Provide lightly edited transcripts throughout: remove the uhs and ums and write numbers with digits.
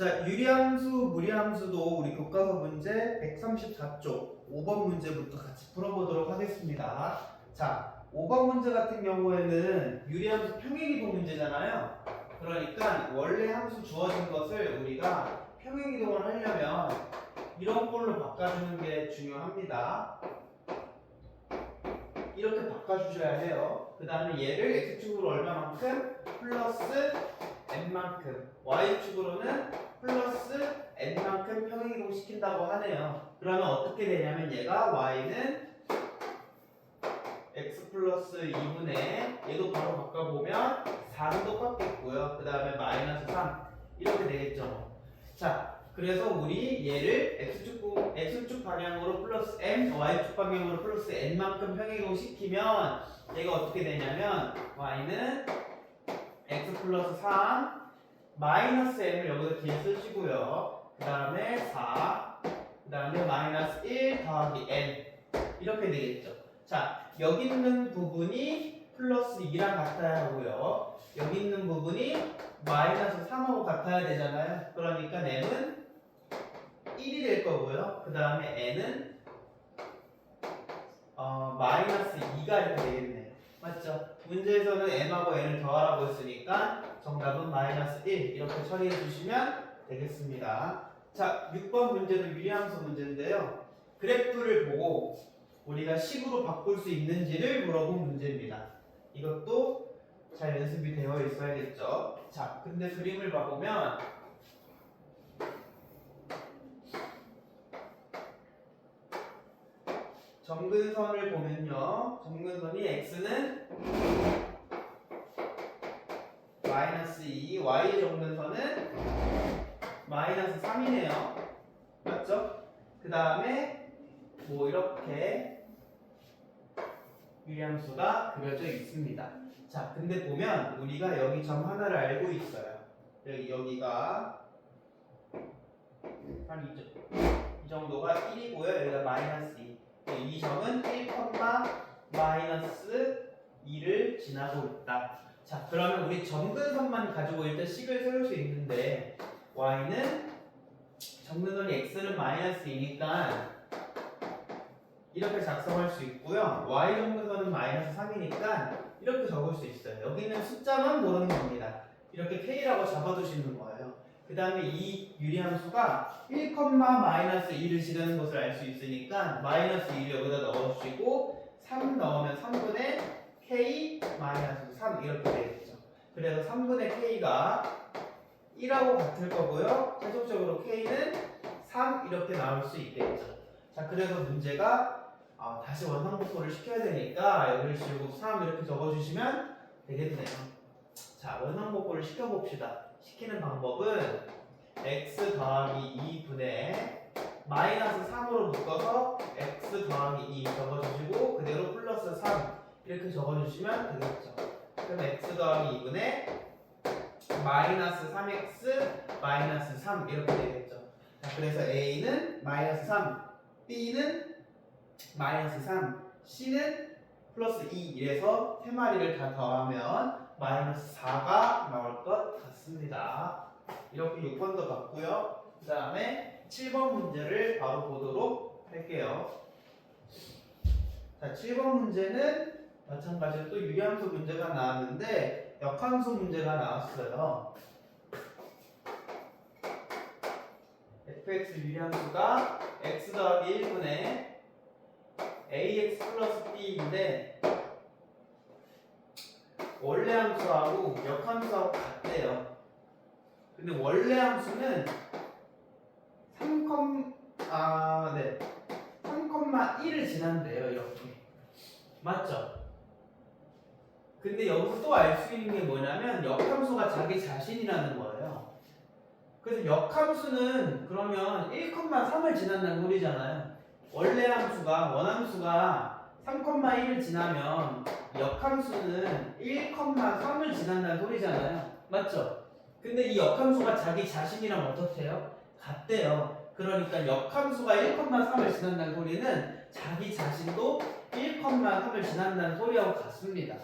자, 유리함수, 무리함수도 우리 교과서 문제 134쪽 5번 문제부터 같이 풀어보도록 하겠습니다. 자, 5번 문제 같은 경우에는 유리함수 평행이동 문제잖아요. 그러니까 원래 함수 주어진 것을 우리가 평행이동을 하려면 이런 꼴로 바꿔주는 게 중요합니다. 이렇게 바꿔주셔야 해요. 그 다음에 얘를 x축으로 얼마만큼? 플러스 n만큼, y축으로는 플러스 n만큼 평행이동 시킨다고 하네요. 그러면 어떻게 되냐면 얘가 y는 x 플러스 2분의 얘도 바로 바꿔보면 4는 똑같겠고요. 그 다음에 마이너스 3 이렇게 되겠죠. 자, 그래서 우리 얘를 x축 방향으로 플러스 m, y축 방향으로 플러스 n만큼 평행이동 시키면 얘가 어떻게 되냐면 y는 x 플러스 3 마이너스 m을 여기다 뒤에 쓰시고요. 그 다음에 4, 그 다음에 마이너스 1 더하기 n 이렇게 되겠죠. 자, 여기 있는 부분이 플러스 2랑 같아야 하고요. 여기 있는 부분이 마이너스 3하고 같아야 되잖아요. 그러니까 m은 1이 될 거고요. 그 다음에 n은 마이너스 2가 이렇게 되겠네요. 맞죠? 문제에서는 m하고 n을 더하라고 했으니까 정답은 마이너스 1 이렇게 처리해 주시면 되겠습니다. 자, 6번 문제도 유리함수 문제인데요. 그래프를 보고 우리가 식으로 바꿀 수 있는지를 물어본 문제입니다. 이것도 잘 연습이 되어 있어야겠죠. 자, 근데 그림을 봐보면 정근선을 보면요. 정근선이 x는 마이너스 2, y 정근선은 마이너스 3이네요. 맞죠? 그 다음에 뭐 이렇게 유리함수가 그려져 있습니다. 자, 근데 보면 우리가 여기 점 하나를 알고 있어요. 여기가 한 이 정도가 1이고요. 여기가 마이너스 2. 이 점은 1, 마이너스 2를 지나고 있다. 자, 그러면 우리 점근선만 가지고 일단 식을 세울 수 있는데 y는 점근선이 x는 마이너스 2니까 이렇게 작성할 수 있고요. y 점근선은 마이너스 3이니까 이렇게 적을 수 있어요. 여기 있는 숫자만 모르는 겁니다. 이렇게 k라고 잡아두시는 거예요. 그 다음에 이 유리함수가 1, 마이너스 2를 지르는 것을 알 수 있으니까 마이너스 2를 여기다 넣어주시고 3 넣으면 3분의 k 마이너스 3 이렇게 되겠죠. 그래서 3분의 k가 1하고 같을 거고요. 최종적으로 k는 3 이렇게 나올 수 있겠죠. 자, 그래서 문제가 다시 원상복구를 시켜야 되니까 여기를 지우고 3 이렇게 적어주시면 되겠네요. 자, 원상복구를 시켜봅시다. 시키는 방법은 x 더하기 2분의 마이너스 3으로 묶어서 x 더하기 2 적어주시고 그대로 플러스 3 이렇게 적어주시면 되겠죠. 그럼 x 더하기 2분의 마이너스 3x 마이너스 3 이렇게 되겠죠. 자, 그래서 a는 마이너스 3, b는 마이너스 3, c는 플러스 2 이래서 세 마리를 다 더하면 마이너스 4가 나올 것 같습니다. 이렇게 6번도 봤고요. 그 다음에 7번 문제를 바로 보도록 할게요. 자, 7번 문제는 마찬가지로 또 유리함수 문제가 나왔는데 역함수 문제가 나왔어요. fx 유리함수가 x 더하기 1분의 ax 플러스 b인데 원래 함수하고 역함수하고 같대요. 근데 원래 함수는 3,1을 지난대요. 이렇게. 맞죠? 근데 여기서 또 알 수 있는 게 뭐냐면 역함수가 자기 자신이라는 거예요. 그래서 역함수는 그러면 1,3을 지난다는 소리잖아요. 원래 함수가 원함수가 3,1을 지나면 역함수는 1,3을 지난다는 소리잖아요. 맞죠? 근데 이 역함수가 자기 자신이랑 어떻대요? 같대요. 그러니까 역함수가 1,3을 지난다는 소리는 자기 자신도 1,3을 지난다는 소리하고 같습니다.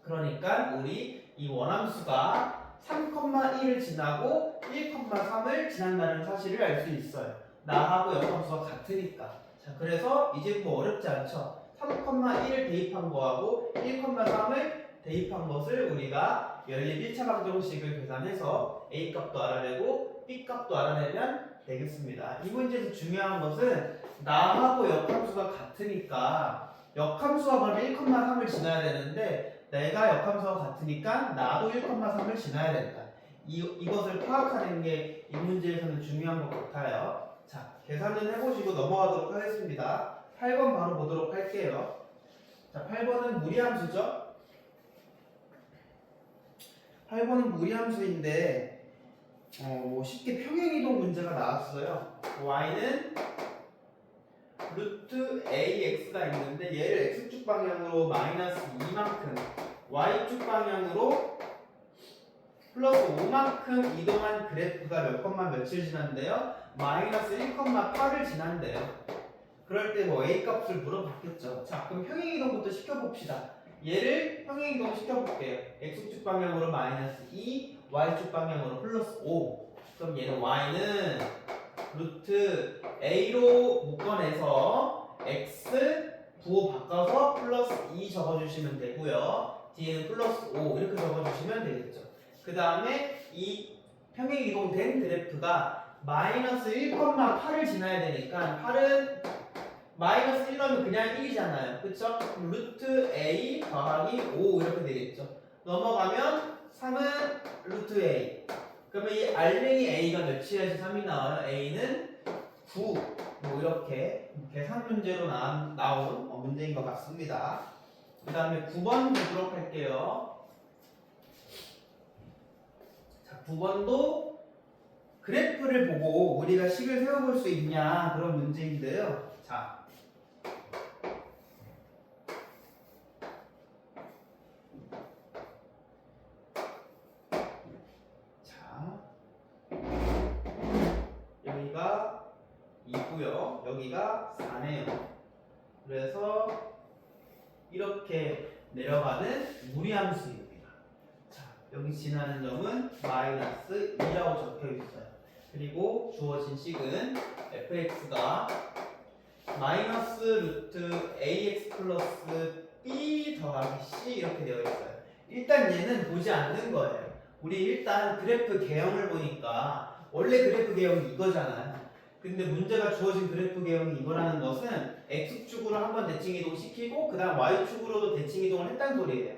그러니까 우리 이 원함수가 3,1을 지나고 1,3을 지난다는 사실을 알 수 있어요. 나하고 역함수가 같으니까. 자, 그래서 이제 뭐 어렵지 않죠. 3,1을 대입한 거하고 1,3을 대입한 것을 우리가 연립 1차 방정식을 계산해서 A 값도 알아내고 B 값도 알아내면 되겠습니다. 이 문제에서 중요한 것은 나하고 역함수가 같으니까 역함수가 그럼 1,3을 지나야 되는데 내가 역함수가 같으니까 나도 1,3을 지나야 된다. 이것을 파악하는 게 이 문제에서는 중요한 것 같아요. 자, 계산은 해보시고 넘어가도록 하겠습니다. 8번 바로 보도록 할게요. 자, 8번은 무리함수죠. 8번은 무리함수인데 뭐 쉽게 평행이동 문제가 나왔어요. y는 루트 ax가 있는데 얘를 x축 방향으로 마이너스 2만큼 y축 방향으로 플러스 5만큼 이동한 그래프가 몇 컴마 며칠 지난대요? 마이너스 1,8을 지난대요. 그럴 때 뭐 a 값을 물어봤겠죠. 자, 그럼 평행이동부터 시켜봅시다. 얘를 평행이동 시켜볼게요. x축 방향으로 마이너스 2, y축 방향으로 플러스 5. 그럼 얘는 y는 루트 a로 묶어내서 x 부호 바꿔서 플러스 2 적어주시면 되고요. 뒤에는 플러스 5 이렇게 적어주시면 되겠죠. 그 다음에 이 평행이동된 그래프가 마이너스 1,8을 지나야 되니까 8은 마이너스 1하면 그냥 1이잖아요. 그쵸? 루트 a 더하기 5 이렇게 되겠죠. 넘어가면 3은 루트 a. 그러면 이 알맹이 a가 몇이야지 3이 나와요? a는 9. 뭐 이렇게 계산 문제로 나온 문제인 것 같습니다. 그 다음에 9번 보도록 할게요. 자, 9번도 그래프를 보고 우리가 식을 세워볼 수 있냐 그런 문제인데요. 자, 여기가 2고요. 여기가 4네요. 그래서 이렇게 내려가는 무리함수입니다. 자, 여기 지나는 점은 마이너스 2라고 적혀 있어요. 그리고 주어진 식은 fx가 마이너스 루트 ax 플러스 b 더하기 c 이렇게 되어 있어요. 일단 얘는 보지 않는 거예요. 우리 일단 그래프 개형을 보니까 원래 그래프 개형이 이거잖아요. 근데 문제가 주어진 그래프 개형이 이거라는 것은 x축으로 한번 대칭 이동 시키고 그 다음 y축으로도 대칭 이동을 했다는 소리예요.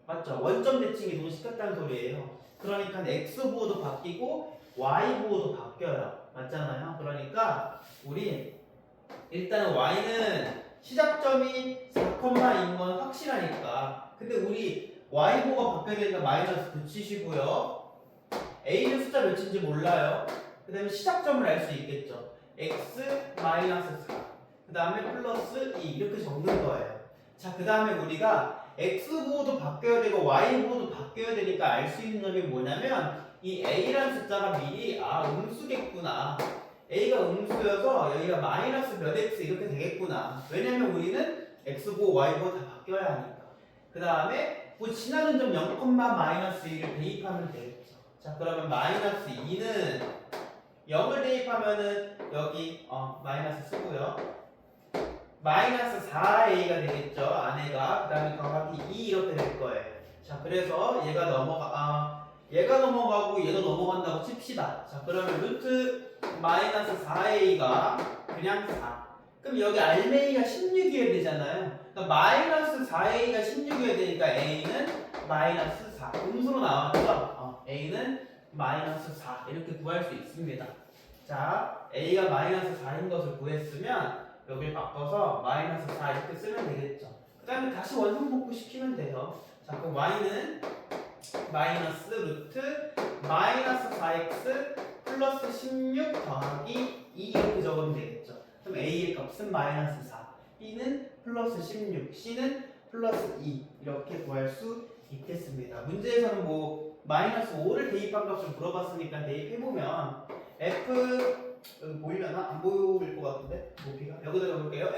맞죠? 원점 대칭 이동 시켰다는 소리예요. 그러니까 x 부호도 바뀌고 y 부호도 바뀌어요. 맞잖아요. 그러니까 우리 일단 y는 시작점이 4,2인 건 확실하니까. 근데 우리 y 부호가 바뀌어야 되니까 마이너스 붙이시고요. a는 숫자 몇인지 몰라요. 그 다음에 시작점을 알 수 있겠죠. x 마이너스 4. 그 다음에 플러스 2 이렇게 적는 거예요. 자, 그 다음에 우리가 x 부호도 바뀌어야 되고 y 부호도 바뀌어야 되니까 알 수 있는 점이 뭐냐면 이 a라는 숫자가 미리 음수겠구나. a가 음수여서 여기가 마이너스 몇 x 이렇게 되겠구나. 왜냐면 우리는 x 부호 y 부호 다 바뀌어야 하니까. 그 다음에 뭐 지나는 점 0,-1을 대입하면 되겠죠. 자, 그러면 마이너스 2는 0을 대입하면은 여기 마이너스 쓰고요. 마이너스 4a가 되겠죠. 안에가. 그 다음에 더하기 2 이렇게 될 거예요. 자, 그래서 얘가 넘어가고 얘도 넘어간다고 칩시다. 자, 그러면 루트 마이너스 4a가 그냥 4. 그럼 여기 알맹이가 16이어야 되잖아요. 그러니까 마이너스 4a가 16이어야 되니까 a는 마이너스 4. 음수로 나왔죠? a는 마이너스 4 이렇게 구할 수 있습니다. 자, a가 마이너스 4인 것을 구했으면 여기를 바꿔서 마이너스 4 이렇게 쓰면 되겠죠. 그 다음에 다시 원상복구 시키면 돼요. 자, 그럼 y는 마이너스 루트 마이너스 4x 플러스 16 더하기 2 이렇게 적으면 되겠죠. 그럼 a의 값은 마이너스 4, b는 플러스 16, c는 플러스 2 이렇게 구할 수 있겠습니다. 문제에서는 뭐 마이너스 5를 대입한 값을 물어봤으니까 대입해보면 f 여기 보이려나? 안 보일 것 같은데 높이가 여기다 적을게요.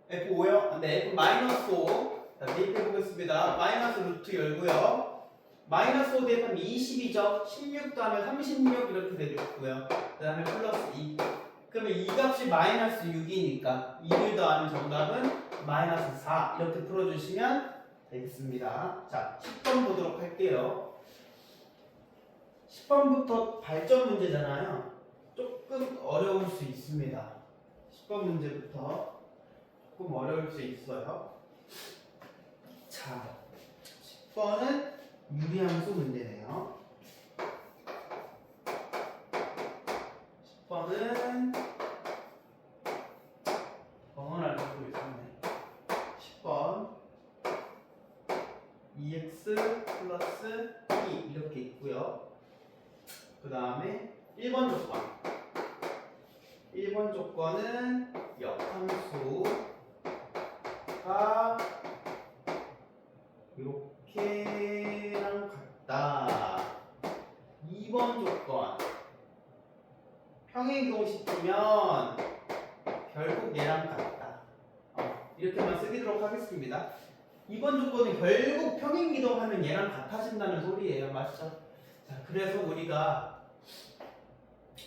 f5요? 네, f 마이너스 5 자, 대입해보겠습니다. 마이너스 루트 열고요. 마이너스 5 대입하면 20이죠. 16 더하면 36 이렇게 되겠고요. 그 다음에 플러스 2. 그러면 이 값이 마이너스 6이니까 2를 더하면 정답은 마이너스 4 이렇게 풀어주시면 되겠습니다. 자, 10번 보도록 할게요. 10번부터 발전 문제잖아요. 조금 어려울 수 있습니다. 10번 문제부터 조금 어려울 수 있어요. 자, 10번은 유리함수 문제네요. 10번은 번호를 알고 있었네. 10번 2x 플러스 2 이렇게 있고요. 그 다음에 1번 조건. 1번 조건은 역함수가 이렇게랑 같다. 2번 조건. 평행이동시키면 결국 얘랑 같다. 이렇게만 쓰도록 하겠습니다. 2번 조건은 결국 평행이동하면 얘랑 같아진다는 소리예요. 맞죠? 자, 그래서 우리가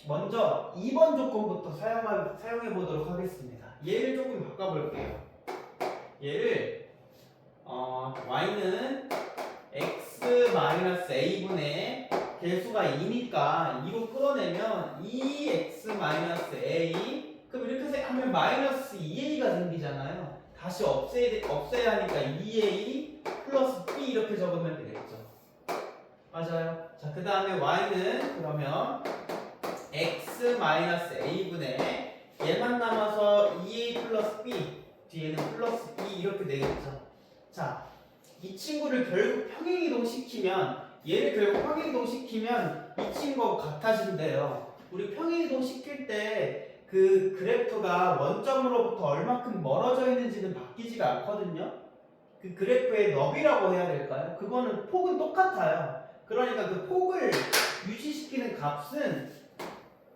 먼저 2번 조건부터 사용해 보도록 하겠습니다. 얘를 조금 바꿔볼게요. 얘를 y는 x-a분의 개수가 2니까 2로 끌어내면 2x-a 그럼 이렇게 하면 마이너스 2a가 생기잖아요. 다시 없애야 하니까 2a 플러스 b 이렇게 적으면 되겠죠. 맞아요. 자, 그 다음에 y는 그러면 x-a분의 얘만 남아서 2a 플러스 b 뒤에는 플러스 b 이렇게 되겠죠. 자, 이 친구를 결국 평행이동 시키면 얘를 결국 평행이동 시키면 이 친구가 같아진대요. 우리 평행이동 시킬 때 그 그래프가 원점으로부터 얼마큼 멀어져 있는지는 바뀌지가 않거든요. 그 그래프의 너비라고 해야 될까요? 그거는 폭은 똑같아요. 그러니까 그 폭을 유지시키는 값은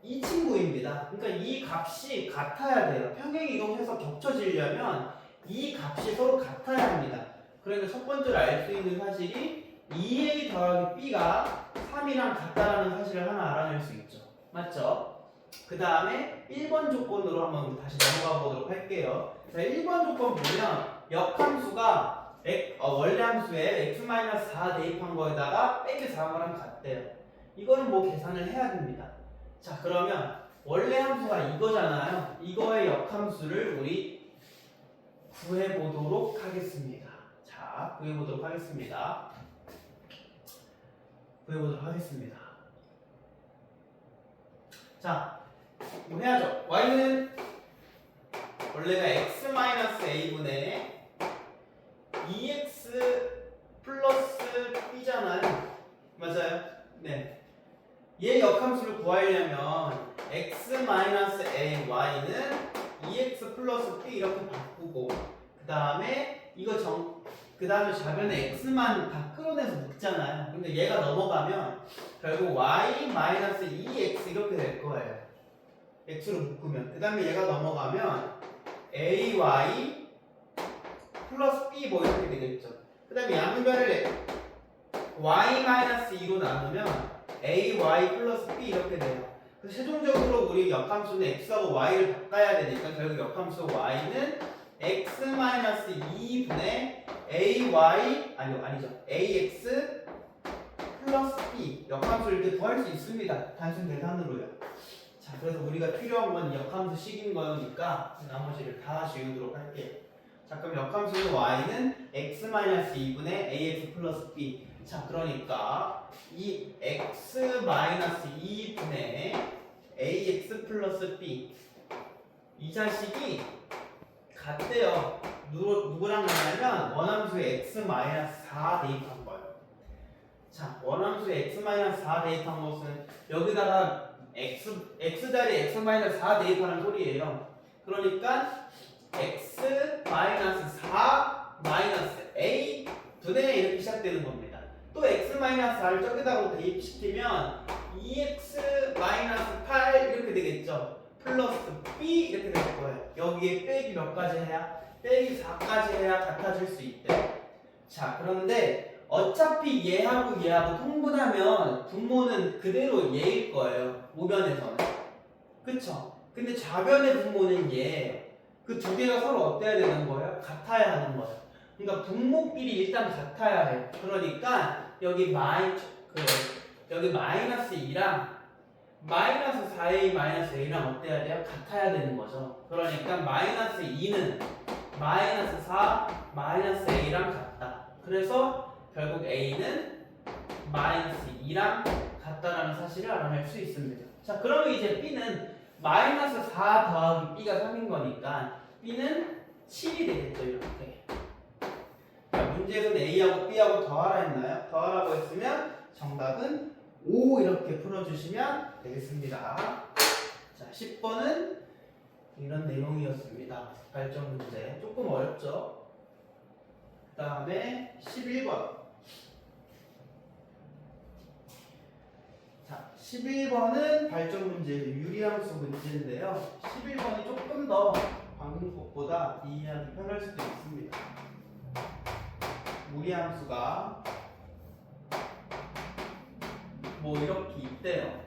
이 친구입니다. 그러니까 이 값이 같아야 돼요. 평행이동해서 겹쳐지려면 이 값이 서로 같아야 합니다. 그러니까 첫 번째로 알 수 있는 사실이 2a 더하기 b가 3이랑 같다라는 사실을 하나 알아낼 수 있죠. 맞죠? 그 다음에 1번 조건으로 한번 다시 넘어가 보도록 할게요. 자, 1번 조건 보면 역함수가 원래 함수에 x-4 대입한 거에다가 빼기 4거랑 같대요. 이거는 뭐 계산을 해야 됩니다. 자, 그러면 원래 함수가 이거잖아요. 이거의 역함수를 우리 구해보도록 하겠습니다. 자, 구해보도록 하겠습니다. 자, 뭐 해야죠? y는 원래가 x-a분의 2x 플러스 b잖아요. 맞아요? 네. 얘 역함수를 구하려면 x-a, y는 2x 플러스 b 이렇게 바꾸고 그 다음에 그 다음에 좌변에 x만 다 끌어내서 묶잖아요. 근데 얘가 넘어가면 결국 y-2x 이렇게 될 거예요. x로 묶으면. 그 다음에 얘가 넘어가면 ay 플러스 b 뭐 이렇게 되겠죠. 그 다음에 양변을 y-2로 나누면 ay 플러스 b 이렇게 돼요. 그래서 최종적으로 우리 역함수는 x하고 y를 바꿔야 되니까 결국 역함수 y는 x-2분의 ax 플러스 b 역함수를 이렇게 더할 수 있습니다. 단순 계산으로요. 자, 그래서 우리가 필요한 건 역함수식인 거니까 나머지를 다 지우도록 할게요. 자, 그럼 역함수는 y는 x-2분의 ax 플러스 b. 자, 그러니까 이 x-2분의 ax 플러스 b 이 자식이 같대요. 누구랑 같냐면 원함수에 x-4 대입한 거예요. 자, 원함수에 x-4 대입한 것은 여기다가 x자리에 x-4 대입하는 소리예요. 그러니까 x-4-a 분의 이렇게 시작되는 겁니다. 또 x-4를 저기다가 대입시키면 2x-8 이렇게 되겠죠. 플러스 b 이렇게 될 거예요. 여기에 빼기 몇 가지 해야? 빼기 4까지 해야 같아질 수 있대. 자, 그런데 어차피 얘하고 얘하고 통분하면 분모는 그대로 얘일 거예요. 우변에서는. 그쵸? 근데 좌변의 분모는 얘예요. 그 두 개가 서로 어때야 되는 거예요? 같아야 하는 거예요. 그러니까 분모끼리 일단 같아야 해요. 그러니까 여기 여기 마이너스 2랑 마이너스 4a 마이너스 a랑 어때야 돼요? 같아야 되는 거죠. 그러니까 마이너스 2는 마이너스 4 마이너스 a랑 같다. 그래서 결국 a는 마이너스 2랑 같다라는 사실을 알아낼 수 있습니다. 자, 그러면 이제 b는 마이너스 4 더하기 b가 3인 거니까 b는 7이 되겠죠. 이렇게. 자, 문제에서는 a하고 b하고 더하라 했나요? 더하라고 했으면 정답은 5 이렇게 풀어주시면 되겠습니다. 자, 10번은 이런 내용이었습니다. 발전 문제. 조금 어렵죠? 그 다음에 11번. 자, 11번은 발전 문제, 유리함수 문제인데요. 11번이 조금 더 방금 것보다 이해하기 편할 수도 있습니다. 무리함수가 뭐 이렇게 있대요.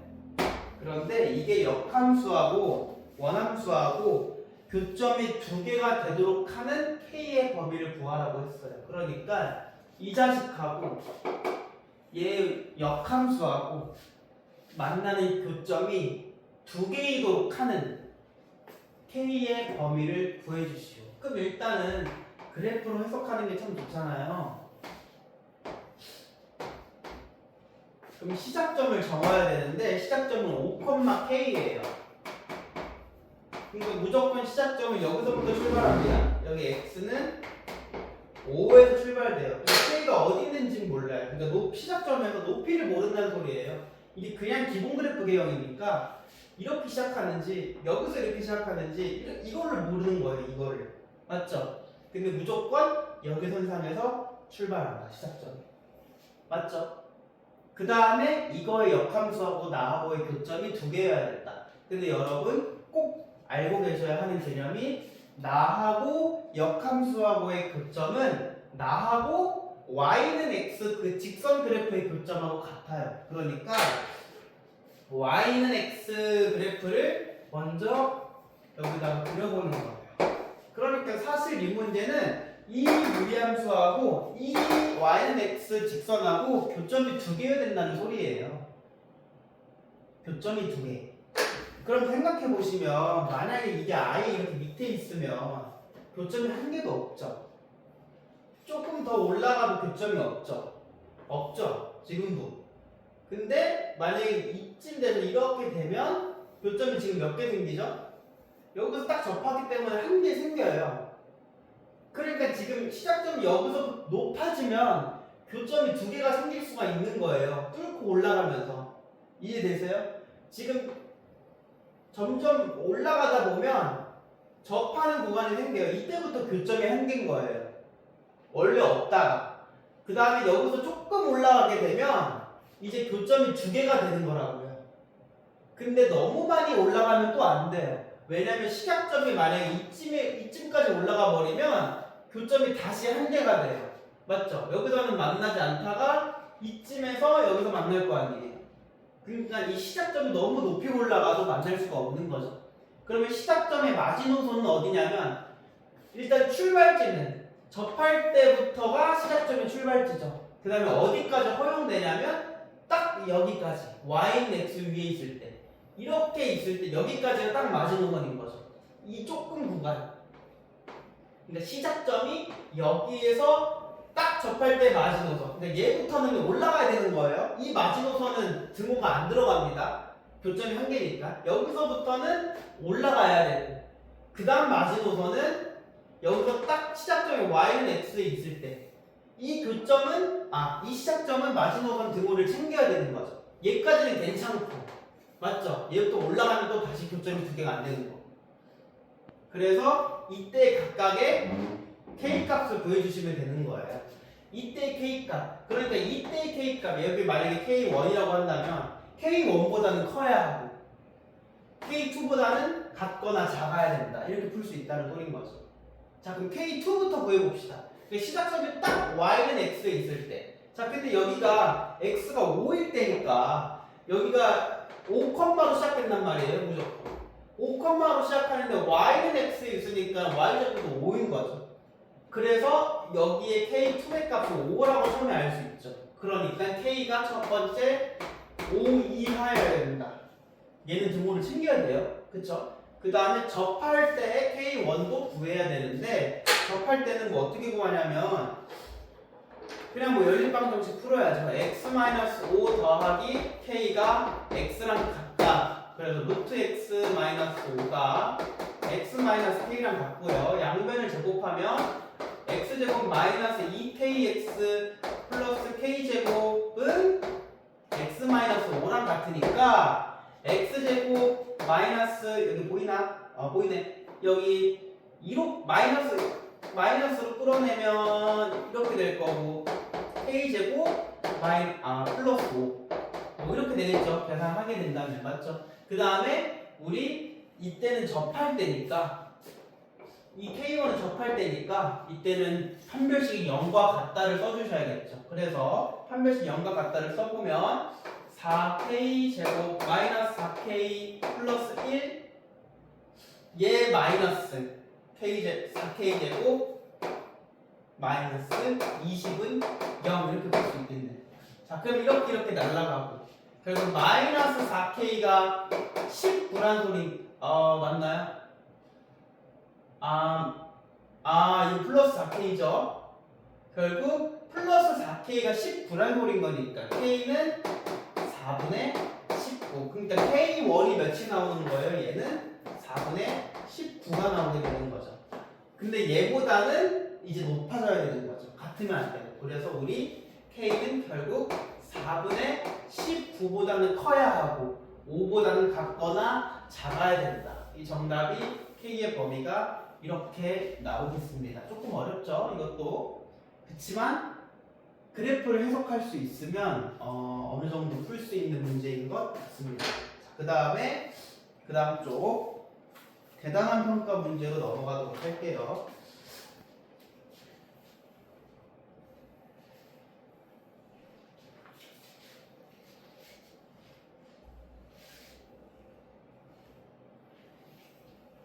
그런데 이게 역함수하고 원함수하고 교점이 두 개가 되도록 하는 K의 범위를 구하라고 했어요. 그러니까 이 자식하고 얘 역함수하고 만나는 교점이 두 개이도록 하는 K의 범위를 구해주시오. 그럼 일단은 그래프로 해석하는 게 참 좋잖아요. 그럼 시작점을 정해야 되는데 시작점은 5,K예요. 그러니까 무조건 시작점은 여기서부터 출발합니다. 여기 X는 5에서 출발돼요. K가 어디 있는지 몰라요. 그러니까 시작점에서 높이를 모른다는 소리예요. 이게 그냥 기본 그래프 개형이니까 이렇게 시작하는지 여기서 이렇게 시작하는지 이거를 모르는 거예요. 이거를. 맞죠? 근데 무조건 여기 선상에서 출발한다. 시작점이. 맞죠? 그 다음에 이거의 역함수하고 나하고의 교점이 두 개여야 된다. 근데 여러분 꼭 알고 계셔야 하는 개념이 나하고 역함수하고의 교점은 나하고 y는 x 그 직선 그래프의 교점하고 같아요. 그러니까 y는 x 그래프를 먼저 여기다가 그려보는 거예요. 그러니까 사실 이 문제는 이 무리함수하고 이 y는 x 직선하고 교점이 두 개여야 된다는 소리예요. 교점이 두 개. 그럼 생각해 보시면 만약에 이게 아예 이렇게 밑에 있으면 교점이 한 개도 없죠. 조금 더 올라가도 교점이 없죠. 없죠. 지금도. 근데 만약에 이쯤 돼서 이렇게 되면 교점이 지금 몇 개 생기죠? 여기서 딱 접하기 때문에 한 개 생겨요. 그러니까 지금 시작점이 여기서 높아지면 교점이 두 개가 생길 수가 있는 거예요. 뚫고 올라가면서. 이해되세요? 지금 점점 올라가다 보면 접하는 구간이 생겨요. 이때부터 교점이 한 개인 거예요. 원래 없다가. 그 다음에 여기서 조금 올라가게 되면 이제 교점이 두 개가 되는 거라고요. 근데 너무 많이 올라가면 또 안 돼요. 왜냐면 시작점이 만약에 이쯤까지 올라가 버리면 교점이 다시 한 개가 돼요. 맞죠? 여기서는 만나지 않다가 이쯤에서 여기서 만날 거 아니에요. 그러니까 이 시작점이 너무 높이 올라가도 만날 수가 없는 거죠. 그러면 시작점의 마지노선은 어디냐면 일단 출발지는 접할 때부터가 시작점의 출발지죠. 그 다음에 어디까지 허용되냐면 딱 여기까지 y는 x 위에 있을 때 이렇게 있을 때 여기까지가 딱 마지노선인 거죠. 이 조금 구간. 그러니까 시작점이 여기에서 딱 접할 때 마지노선. 그러니까 얘부터는 올라가야 되는 거예요. 이 마지노선은 등호가 안 들어갑니다. 교점이 한 개니까. 여기서부터는 올라가야 되고. 그 다음 마지노선은 여기서 딱 시작점이 y는 x에 있을 때. 이 교점은, 이 시작점은 마지노선 등호를 챙겨야 되는 거죠. 얘까지는 괜찮고. 맞죠? 얘부터 올라가면 또 다시 교점이 두 개가 안 되는 거. 그래서 이때 각각의 K값을 구해주시면 되는 거예요. 이때 K값. 그러니까 이때 K값. 여기 만약에 K1이라고 한다면 K1보다는 커야 하고 K2보다는 같거나 작아야 된다. 이렇게 풀 수 있다는 소리인 거죠. 자, 그럼 K2부터 구해봅시다. 시작점이 딱 Y는 X에 있을 때. 자, 자, 근데 여기가 x가 5일 때니까 여기가 5컴마로 시작된단 말이에요. 무조건. 5컴마로 시작하는데 y는 x에 있으니까 y제곱도 5인 거죠. 그래서 여기에 k2의 값을 5라고 처음에 알 수 있죠. 그러니까 k가 첫 번째 5 이하여야 된다. 얘는 등호를 챙겨야 돼요. 그쵸? 그 다음에 접할 때 k1도 구해야 되는데 접할 때는 뭐 어떻게 구하냐면 그냥 뭐 연립방 정식 풀어야죠. x-5 더하기 k가 x랑 같다. 그래서 루트 x-5가 x-k랑 같고요. 양변을 제곱하면 x제곱 마이너스 2kx 플러스 k제곱은 x-5랑 같으니까 x제곱 마이너스 여기 보이나? 보이네. 여기 2로 마이너스로 끌어내면 이렇게 될 거고 k제곱 플러스 5 뭐 이렇게 되겠죠. 계산하게 된다면 맞죠? 그 다음에 우리 이때는 접할 때니까 이 k1은 접할 때니까 이때는 판별식이 0과 같다를 써주셔야겠죠. 그래서 판별식 0과 같다를 써보면 4k 제곱 마이너스 4k 플러스 1 얘 마이너스 4k 제곱 마이너스 20은 0 이렇게 볼 수 있겠네. 자, 그럼 이렇게 날라가고 결국 마이너스 4k가 19란 소리 맞나요? 이거 플러스 4k죠. 결국 플러스 4k가 19란 소리인 거니까 k는 4분의 19. 그러니까 k1이 몇이 나오는 거예요? 얘는 4분의 19가 나오게 되는 거죠. 근데 얘보다는 이제 높아져야 되는 거죠. 같으면 안 되고. 그래서 우리 k는 결국 4분의 19보다는 커야 하고 5보다는 같거나 작아야 된다. 이 정답이 k의 범위가 이렇게 나오겠습니다. 조금 어렵죠? 이것도. 그렇지만 그래프를 해석할 수 있으면 어느 정도 풀 수 있는 문제인 것 같습니다. 그 다음 쪽 대단한 평가 문제로 넘어가도록 할게요.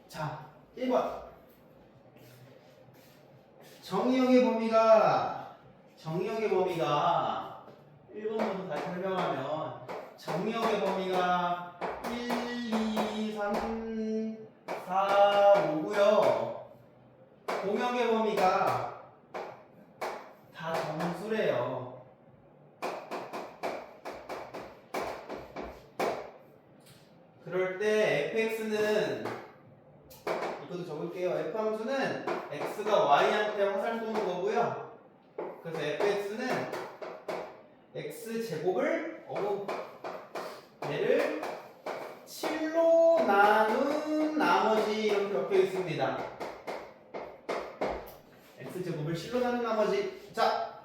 자, 1번 정의역의 범위가 1번부터 다시 설명하면 정의역의 범위가 1, 2, 3, 4, 5고요. 공역의 범위가 다 정수래요. 그럴 때 fx는 이것도 적을게요. f함수는 x가 y한테 화살 쏘는 거고요. 그래서 fx는 x제곱을 얘를 7로 나눈 나머지 이렇게 적혀 있습니다. x제곱을 7로 나눈 나머지. 자,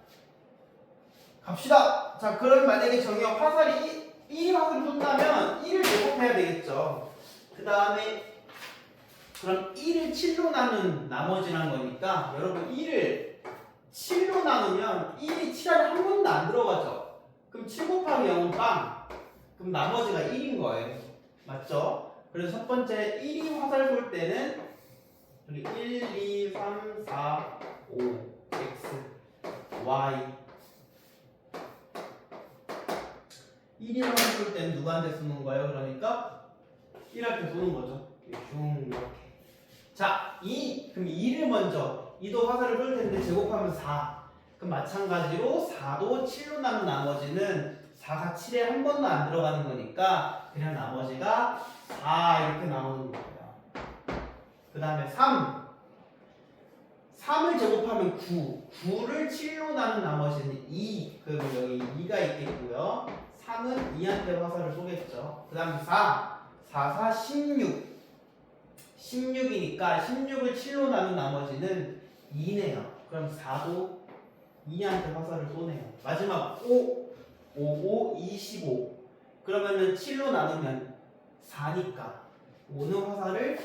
갑시다. 자, 그럼 만약에 정의역 화살이 1이 화살을 쏜다면 1을 제곱해야 되겠죠. 그 다음에 그럼 1을 7로 나눈 나머지란 거니까 여러분 1을 7로 나누면 1이 7 안에 한 번도 안 들어가죠. 그럼 7 곱하기 0은 빵. 그럼 나머지가 1인 거예요. 맞죠? 그래서 첫 번째 1이 화살 쏠 때는 여기 1, 2, 3, 4, 5, x, y 1이 화살 쏠 때는 누구한테 쏘는 거예요? 그러니까 1한테 쏘는 거죠. 이렇게. 자, 그럼 2를 먼저 2도 화살을 쏠 텐데 제곱하면 4. 그럼 마찬가지로 4도 7로 나눈 나머지는 4가 7에 한 번도 안 들어가는 거니까 그냥 나머지가 4 이렇게 나오는 거예요. 그 다음에 3을 제곱하면 9를 7로 나눈 나머지는 2. 그럼 여기 2가 있겠고요. 3은 2한테 화살을 쏘겠죠. 그 다음에 4, 16. 16이니까 16을 7로 나눈 나머지는 2네요. 그럼 4도 2한테 화살을 쏘네요. 마지막 5, 25. 그러면은 7로 나누면 4니까 5는 화살을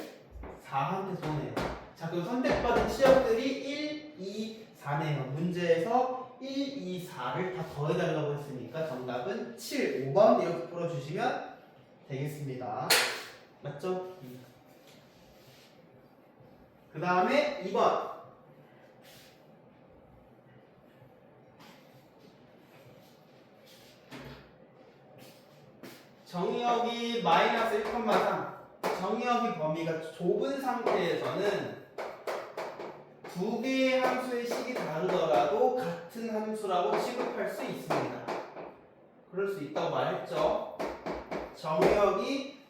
4한테 쏘네요. 자, 그럼 선택받은 지역들이 1, 2, 4네요. 문제에서 1, 2, 4를 다 더해달라고 했으니까 정답은 7, 5번 이렇게 풀어주시면 되겠습니다. 맞죠? 그 다음에 2번. 정의역이 마이너스 1,3. 정의역의 범위가 좁은 상태에서는 두 개의 함수의 식이 다르더라도 같은 함수라고 취급할 수 있습니다. 그럴 수 있다고 말했죠. 정의역이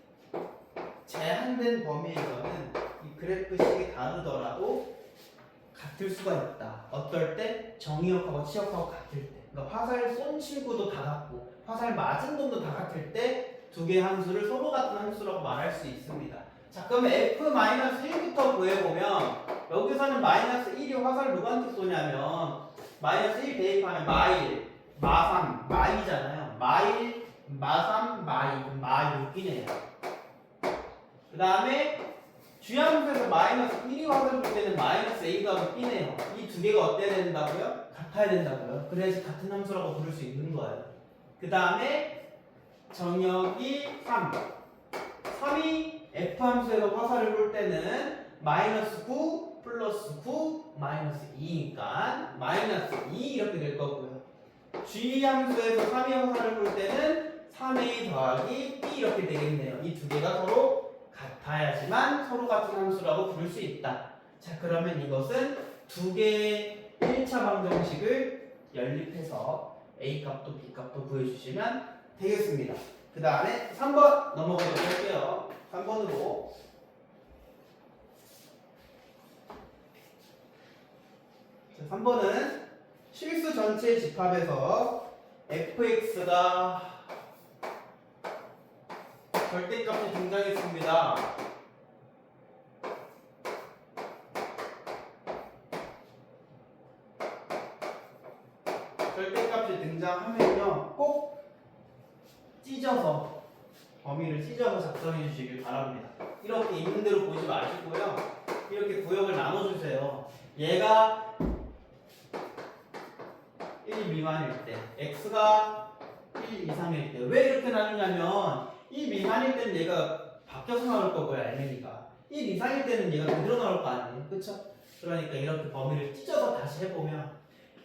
제한된 범위에서는 이 그래프식이 다르더라도 같을 수가 있다. 어떨 때? 정의역하고 치역하고 같을 때. 그러니까 화살 쏜 친구도 다 같고 화살 맞은 놈도 다 같을 때 두 개의 함수를 서로 같은 함수라고 말할 수 있습니다. 자, 그러면 f-1부터 구해보면 여기서는 마이너스 1이 화살을 누구한테 쏘냐면 마이너스 1 대입하면 마일, 마3, 마이잖아요. 마일, 마3, 마이, 마 6이네요. 그 다음에 주함수에서 마이너스 1이 화살을 볼 때는 마이너스 a가 b네요. 이 두 개가 어때야 된다고요? 같아야 된다고요. 그래야지 같은 함수라고 부를 수 있는 거예요. 그 다음에 정역이 3. 3이 f함수에서 화살을 볼 때는 마이너스 9 플러스 9 마이너스 2니까 마이너스 2 이렇게 될 거고요. g함수에서 3이 화살을 볼 때는 3a 더하기 b 이렇게 되겠네요. 이 두 개가 서로 같아야지만 서로 같은 함수라고 부를 수 있다. 자, 그러면 이것은 두 개의 1차 방정식을 연립해서 a 값도 b 값도 구해주시면 되겠습니다. 그 다음에 3번 넘어가도록 할게요. 3번으로 자, 3번은 실수 전체 집합에서 fx가 절대값이 등장했습니다. 절대값이 등장하면요 꼭 찢어서 범위를 찢어서 작성해 주시길 바랍니다. 이렇게 있는 대로 보지 마시고요. 이렇게 구역을 나눠주세요. 얘가 1 미만일 때, x가 1 이상일 때. 왜 이렇게 나누냐면 1 미만일 때는 얘가 바뀌어서 나올 거고요, 알맹이가. 1 이상일 때는 얘가 그대로 나올 거 아니에요. 그쵸? 그러니까 이렇게 범위를 찢어서 다시 해보면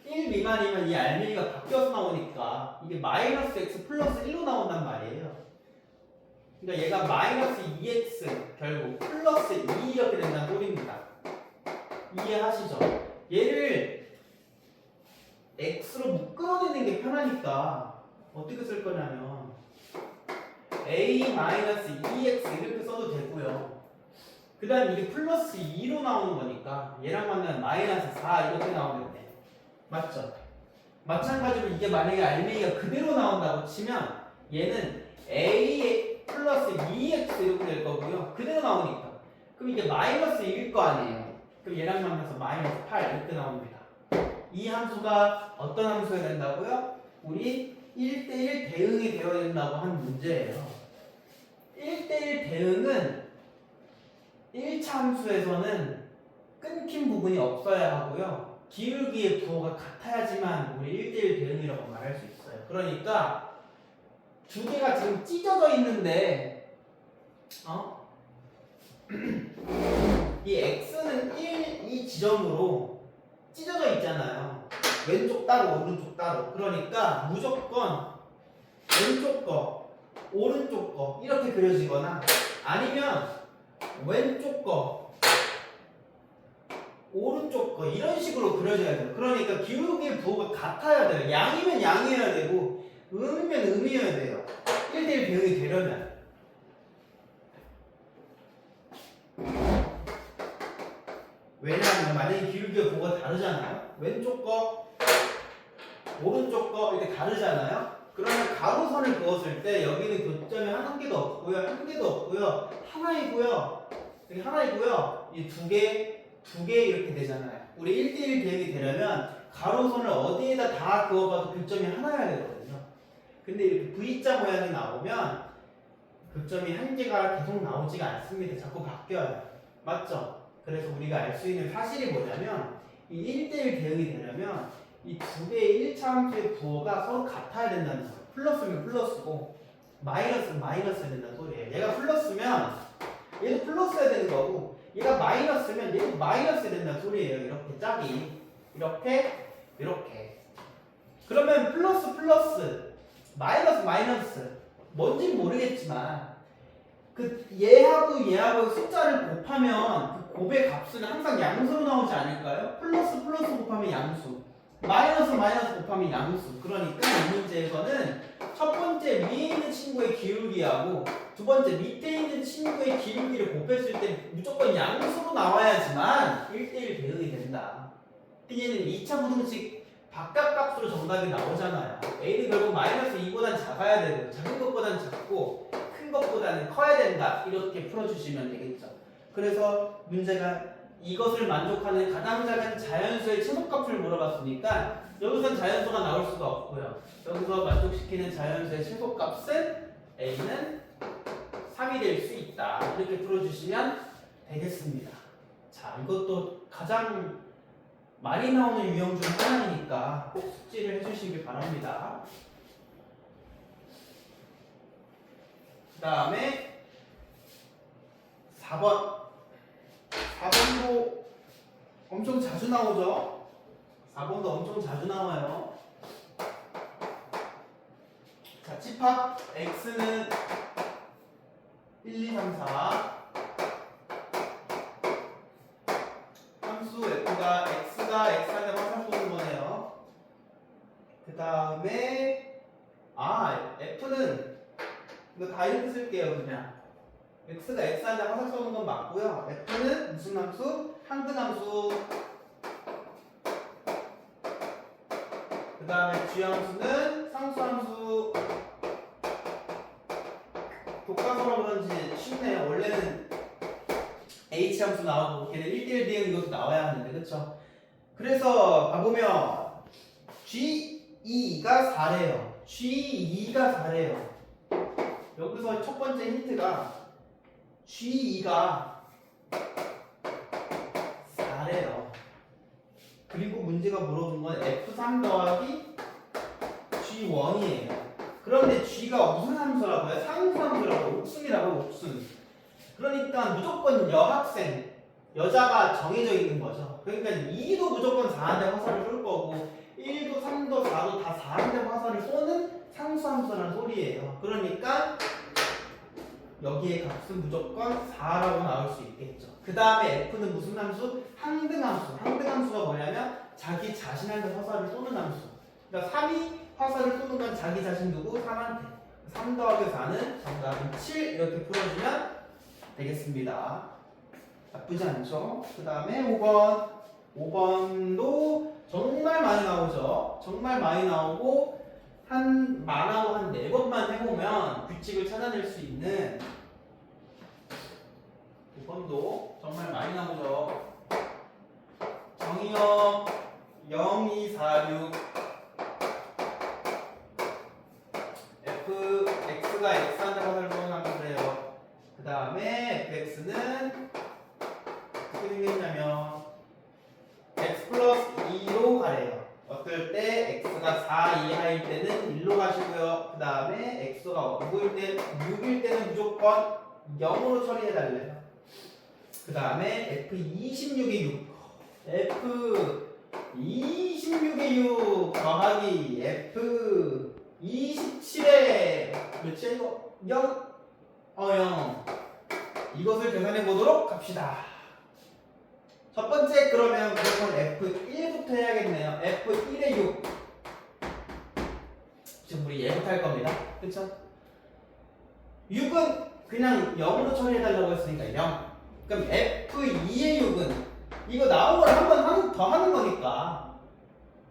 1 미만이면 이 알맹이가 바뀌어서 나오니까 이게 마이너스 x 플러스 1로 나온단 말이에요. 그러니까 얘가 마이너스 2x 결국 플러스 2 이렇게 된다는 소리입니다. 이해하시죠? 얘를 x로 묶어내는 게 편하니까 어떻게 쓸 거냐면 a 마이너스 2x 이렇게 써도 되고요. 그 다음 이게 플러스 2로 나오는 거니까 얘랑 만나면 마이너스 4 이렇게 나오면 돼. 맞죠? 마찬가지로 이게 만약에 알맹이가 그대로 나온다고 치면 얘는 a 플러스 2x 이렇게 될 거고요. 그대로 나오니까. 그럼 이게 마이너스 1일 거 아니에요. 그럼 얘랑 만나서 마이너스 8 이렇게 나옵니다. 이 함수가 어떤 함수가 된다고요? 우리 1대1 대응이 되어야 된다고 한 문제예요. 1대1 대응은 1차 함수에서는 끊긴 부분이 없어야 하고요. 기울기의 부호가 같아야지만 우리 1대1 대응이라고 말할 수 있어요. 그러니까 두 개가 지금 찢어져 있는데 이 x는 1, 이 지점으로 찢어져 있잖아요. 왼쪽 따로 오른쪽 따로. 그러니까 무조건 왼쪽 거 오른쪽 거 이렇게 그려지거나 아니면 왼쪽 거 오른쪽 거 이런 식으로 그려져야 돼요. 그러니까 기울기의 부호가 같아야 돼요. 양이면 양이어야 되고 음이면 음이어야 돼요. 1대1 대응이 되려면. 왜냐하면 만약에 기울기의 부호가 다르잖아요. 왼쪽 거 오른쪽 거 이렇게 다르잖아요. 그러면 가로선을 그었을 때 여기는 교점이 한 개도 없고요. 한 개도 없고요. 하나이고요. 여기 하나이고요. 이 두 개 이렇게 되잖아요. 우리 1대1 대응이 되려면 가로선을 어디에다 다 그어봐도 교점이 하나여야 되거든요. 근데 이렇게 V자 모양이 나오면 교점이 한 개가 계속 나오지가 않습니다. 자꾸 바뀌어요. 맞죠? 그래서 우리가 알 수 있는 사실이 뭐냐면 이 1대1 대응이 되려면 이 두 개의 1차 함수의 부호가 서로 같아야 된다는 거예요. 플러스면 플러스고 마이너스는 마이너스여야 된다는 소리예요. 얘가 플러스면 얘도 플러스여야 되는 거고 얘가 마이너스면 얘도 마이너스여야 된다는 소리예요. 이렇게 짝이 이렇게 그러면 플러스 플러스 마이너스 마이너스 뭔진 모르겠지만 그 얘하고 숫자를 곱하면 그 곱의 값은 항상 양수로 나오지 않을까요? 플러스 플러스 곱하면 양수 마이너스 마이너스 곱하면 양수. 그러니까 이 문제에서는 첫 번째 위에 있는 친구의 기울기하고 두 번째 밑에 있는 친구의 기울기를 곱했을 때 무조건 양수로 나와야지만 1대1 대응이 된다. 얘는 2차 부등식 바깥값으로 정답이 나오잖아요. A는 결국 마이너스 2보단 작아야 되고 작은 것보다는 작고 큰 것보다는 커야 된다. 이렇게 풀어주시면 되겠죠. 그래서 문제가 이것을 만족하는 가장 작은 자연수의 최소값을 물어봤으니까 여기선 자연수가 나올 수가 없고요. 여기서 만족시키는 자연수의 최소값은 A는 3이 될 수 있다. 이렇게 풀어주시면 되겠습니다. 자, 이것도 가장 많이 나오는 유형 중 하나이니까 꼭 숙지를 해주시길 바랍니다. 그 다음에 4번도 엄청 자주 나오죠? 4번도 엄청 자주 나와요. 자, 집합 x는 1, 2, 3, 4 함수 f가 x가 x한테 화살 쏘는 거네요. 그 다음에 f는 이거 다 이렇게 쓸게요. 그냥 x가 x한테 화살 쏘는 건 맞고요. f는 무슨 함수? 항등함수. 그 다음에 g함수는 상수함수. 교과서로 그런지 쉽네요. 원래는 h함수 나오고 걔는 1대1 대응 이것도 나와야 하는데 그쵸? 그래서 봐보면 G2가 4래요. G2가 4래요. 여기서 첫 번째 힌트가 G2가 4래요. 그리고 문제가 물어본 건 F3 더하기 G1이에요. 그런데 G가 무슨 함수라고요? 상수함수라고, 옥순이라고, 옥순. 그러니까 무조건 여학생, 여자가 정해져 있는 거죠. 그러니까 2도 무조건 4한테 화살을 쏠 거고 1도, 3도, 4도 다 4한테 화살을 쏘는 상수함수라는 소리예요. 그러니까 여기에 값은 무조건 4라고 나올 수 있겠죠. 그 다음에 F는 무슨 함수? 항등함수. 항등함수가 뭐냐면 자기 자신한테 화살을 쏘는 함수. 그러니까 3이 화살을 쏘는 건 자기 자신 누구? 3한테. 3 더하기 4는 정답은 7 이렇게 풀어주면 되겠습니다. 나쁘지 않죠? 그 다음에 5번. 5번도 정말 많이 나오죠. 정말 많이 나오고 만화로 한 4번만 해보면 규칙을 찾아낼 수 있는 5번도 정말 많이 나오죠. 정의역 0, 2, 4, 6 f, x가 x한테 화살을 쏘는 함수래요. 그 다음에 fx는 어떻게 생겼냐면 x 플러스 2로 가래요. 어떨 때 x가 4 이하일 때는 1로 가시고요. 그 다음에 x가 5일 때, 6일 때는 무조건 0으로 처리해달래요. 그 다음에 f26의 6 f26의 6 더하기 f27의 몇이야 이거? 0? 0 이것을 계산해 보도록 합시다. 첫 번째 그러면 무조건 F1부터 해야겠네요. F1의 6 지금 우리 얘부터 할 겁니다. 그쵸? 6은 그냥 0으로 처리해달라고 했으니까 0. 그럼 F2의 6은 이거 나온 걸 한 번 더 하는 거니까.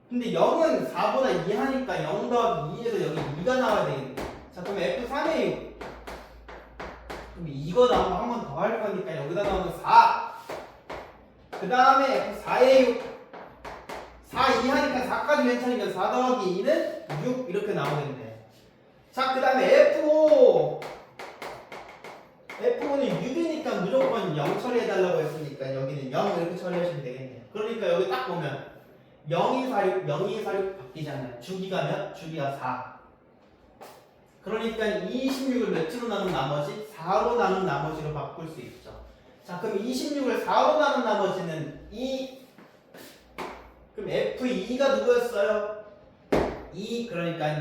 근데 0은 4보다 2 하니까 0 더하기 2에서 여기 2가 나와야 되겠네. 자 그럼 F3의 6 그럼 이거 나오면 한 번 더 할 거니까 여기다 나오면 4. 그 다음에 4의 6 4 이하니까 4까지 괜찮으니까 4 더하기 2는 6 이렇게 나오겠네. 자 그 다음에 F5는 6이니까 무조건 0 처리해달라고 했으니까 여기는 0 이렇게 처리하시면 되겠네요. 그러니까 여기 딱 보면 0246, 0246 바뀌잖아요. 주기가 몇? 주기가 4. 그러니까 26을 몇으로 나눈 나머지? 4로 나눈 나머지로 바꿀 수 있죠. 자, 그럼 26을 4로 나눈 나머지는 2. 그럼 F2가 누구였어요? 2. 그러니까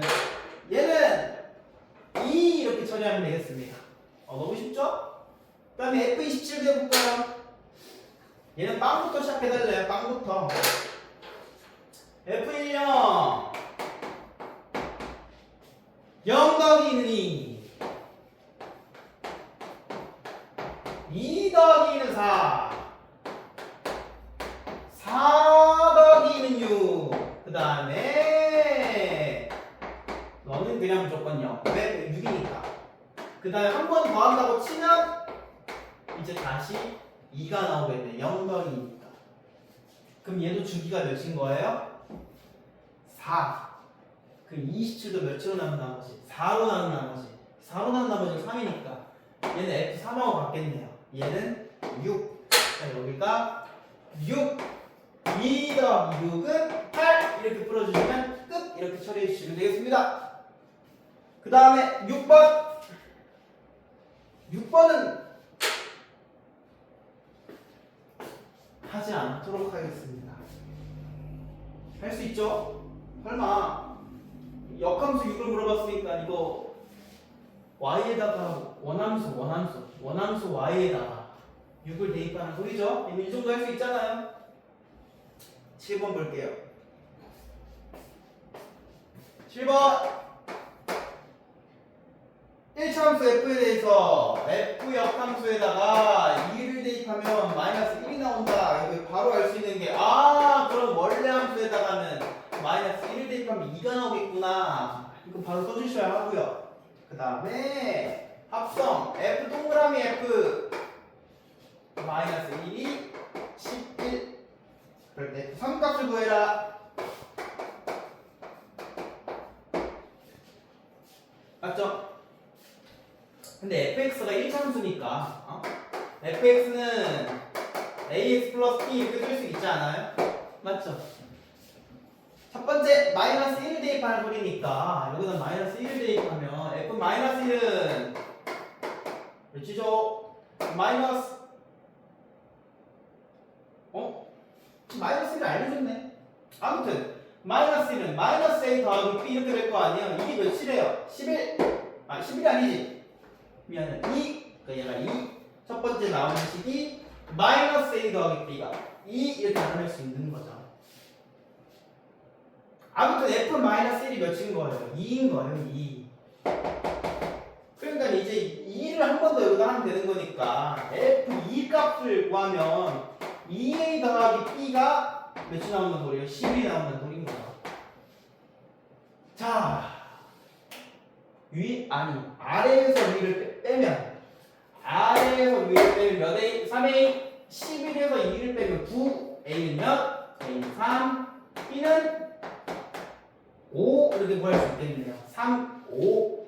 얘는 2 이렇게 처리하면 되겠습니다. 너무 쉽죠? 그 다음에 F27도 해볼까요? 얘는 빵부터 시작해달래요. 빵부터. F10 0 더하기 2는 2 더하기 2는 4 더하기 2는 6 그 다음에 너는 그냥 무조건 0 왜? 6이니까 그 다음에 한 번 더 한다고 치면 이제 다시 2가 나오겠네. 0 더하기 2니까 그럼 얘도 주기가 몇인 거예요? 4 그 27도 몇으로 나눈 나머지? 4로 나눈 나머지. 4로 나눈 나머지는 3이니까 얘는 F3하고 같겠네요. 얘는 6. 자, 여기가 6. 2 더하기 6은 8. 이렇게 풀어주시면 끝. 이렇게 처리해 주시면 되겠습니다. 그 다음에 6번. 6번은 하지 않도록 하겠습니다. 할 수 있죠? 설마 역함수 6을 물어봤으니까 이거 y에다가 원함수 y에다가 6을 대입하는 소리죠? 이 정도 할 수 있잖아요. 7번 볼게요. 7번 1차 함수 f에 대해서 f 역함수에다가 2를 대입하면 마이너스 1이 나온다. 여기 바로 알 수 있는 게 그럼 원래 함수에다가는 마이너스 1을 대입하면 2가 나오겠구나. 이거 바로 써주셔야 하고요. 그 다음에 합성 f 동그라미 f 마이너스 1이 11 그럴 때 f3 값을 구해라. 맞죠? 근데 fx가 1참수니까 fx는 ax 플러스 b 이렇게 쓸 수 있지 않아요? 맞죠? 첫 번째 마이너스 1을 대입하는 소리니까 여기다 마이너스 1을 대입하면 f 마이너스 1은 몇이죠? 마이너스 마이너스 1을 알려줬네. 아무튼 마이너스 1은 마이너스 a 더하기 b 이렇게 될 거 아니에요. 이게 몇이래요? 11 11이 아니지 미안해 2 그러니까 얘가 2 첫 번째 나오는 식이 마이너스 a 더하기 b가 2 이렇게 나눌 수 있는 거죠. 아무튼 f 마이너스 1이 몇인 거예요? 2인 거예요. 2 그러니까 이제 2를 한 번 더 여기다 하면 되는 거니까 f2 값을 구하면 2a 더하기 b가 몇이 나오는 소리예요? 11이 나오는 소리인 거죠. 자 아래에서 위를 빼면 아래에서 위를 빼면 몇 A? 3A 11에서 2를 빼면 9 A는 몇? A는 3 B는 5 이렇게 구할 수 있겠네요. 3, 5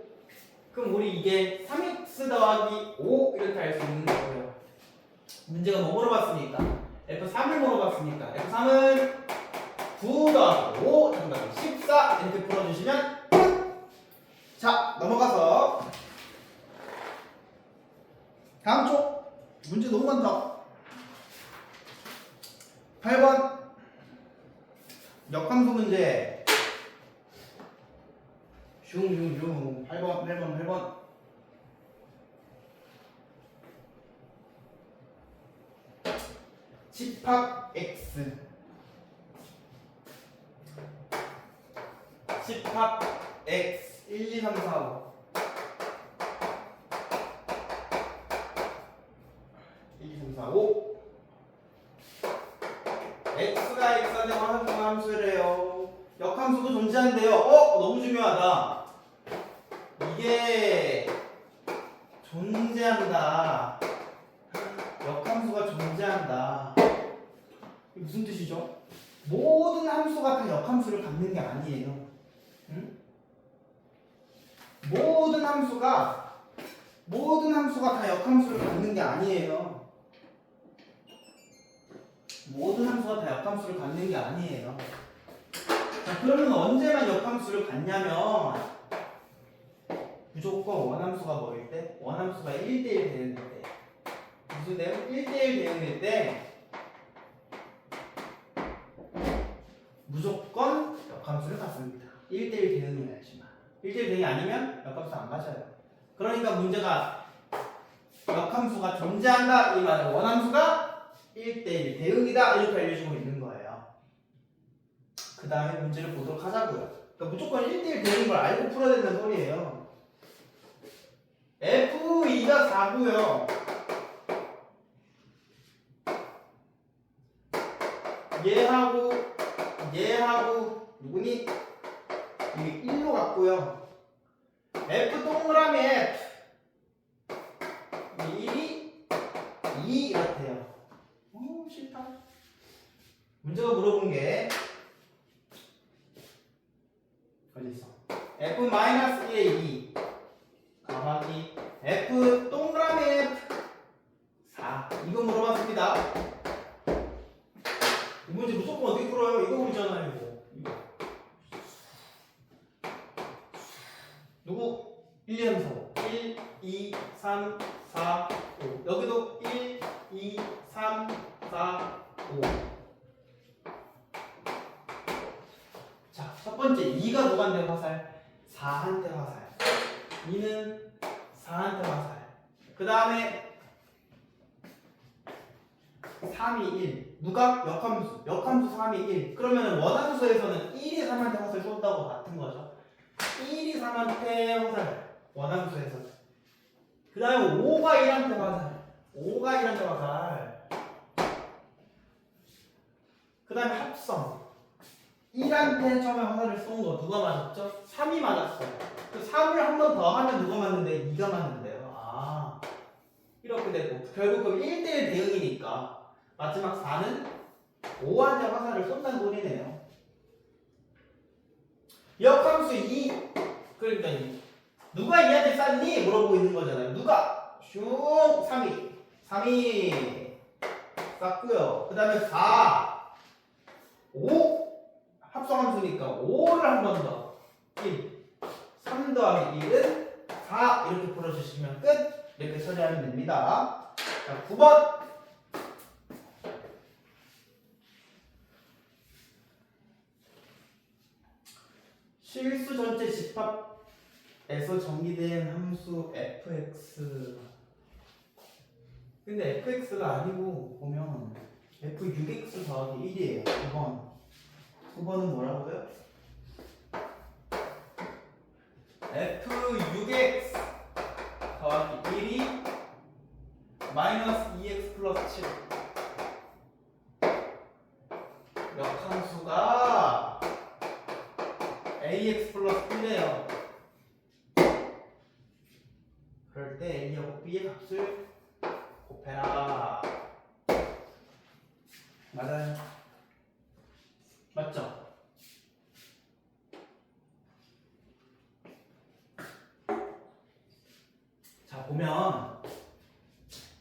그럼 우리 이게 3x 더하기 5 이렇게 할 수 있는 거고요. 문제가 뭐 물어봤습니까? F3을 물어봤으니까 F3은 9 더하기 5 정답은 14 이렇게 풀어주시면 자, 넘어가서 다음 쪽 문제 너무 많다. 8번 역함수 문제. 슝슝슝 8번 집합 x 집합 x 1, 2, 3, 4, 5 1, 2, 3, 4, 5 x가 x한테 화살표가 함수래요. 역함수도 존재한대요. 너무 중요하다. 이게 존재한다. 역함수가 존재한다. 이게 무슨 뜻이죠? 모든 함수가 다 역함수를 갖는 게 아니에요. 응? 모든 함수가 다 역함수를 갖는 게 아니에요. 모든 함수가 다 역함수를 갖는 게 아니에요. 자, 그러면 언제만 역함수를 갖냐면 무조건 원함수가 뭐일 때? 원함수가 1대1 대응일 때. 무슨 대응? 1대1 대응일 때 무조건 역함수를 갖습니다. 1대1 대응이어야지만. 1대1 대응이 아니면 역함수 안 맞아요. 그러니까 문제가 역함수가 존재한다 이 말은 원함수가 1대1 대응이다 이렇게 알려주고 있는 거예요. 그 다음에 문제를 보도록 하자고요. 그러니까 무조건 1대1 대응인 걸 알고 풀어야 된다는 소리예요. F2가 4고요. 얘하고 누구니? 여기 1로 갔고요. F 동그라미 F 1이 2 이렇대요. 싫다. 문제가 물어본 게 어디 있어? F-1의 2 더하기 F 동그라미 F 4 이거 물어봤습니다. 이 문제 무조건 어떻게 풀어요? 이거 우리잖아요. 이거. 누구? 1, 2, 3, 4, 1, 2, 3, 4, 5 여기도 1, 2, 3, 4, 5 자, 첫 번째 2가 누구한테 화살? 4한테 화살 2는 4한테 화살 그 다음에 3이 1 누가? 역함수 3이 1 그러면 원함수에서는 1이 3한테 화살 쏜다고 같은 거죠. 1이 3한테 화살 원함수에서 그 다음에 5가 1한테 화살 5가 1한테 화살 그 다음에 합성 1한테 처음에 화살을 쏜 거 누가 맞았죠? 3이 맞았어요. 그 3을 한 번 더 하면 누가 맞는데? 2가 맞는데요. 아 이렇게 되고 결국 그럼 1대1 대응이니까 마지막 4는 5한테 화살을 쏜다는 소리네요. 역함수 2 그러니까 누가 2한테 쐈니? 물어보고 있는 거잖아요. 누가? 슝 3이 쐈고요. 그 다음에 4 5 합성함수니까 5를 한 번 더 1 3 더하기 1은 4 이렇게 풀어주시면 끝 이렇게 처리하면 됩니다. 자 9번 실수 전체 집합에서 정의된 함수 fx 근데 fx가 아니고 보면 f6x 더하기 1이에요. 9번은 뭐라고요? f6x 더하기 1이 마이너스 2x 플러스 7 역함수가 ax 플러스 1이에요. 그럴 때 a하고 b의 값을 곱해라. 맞아요. 맞죠? 자 보면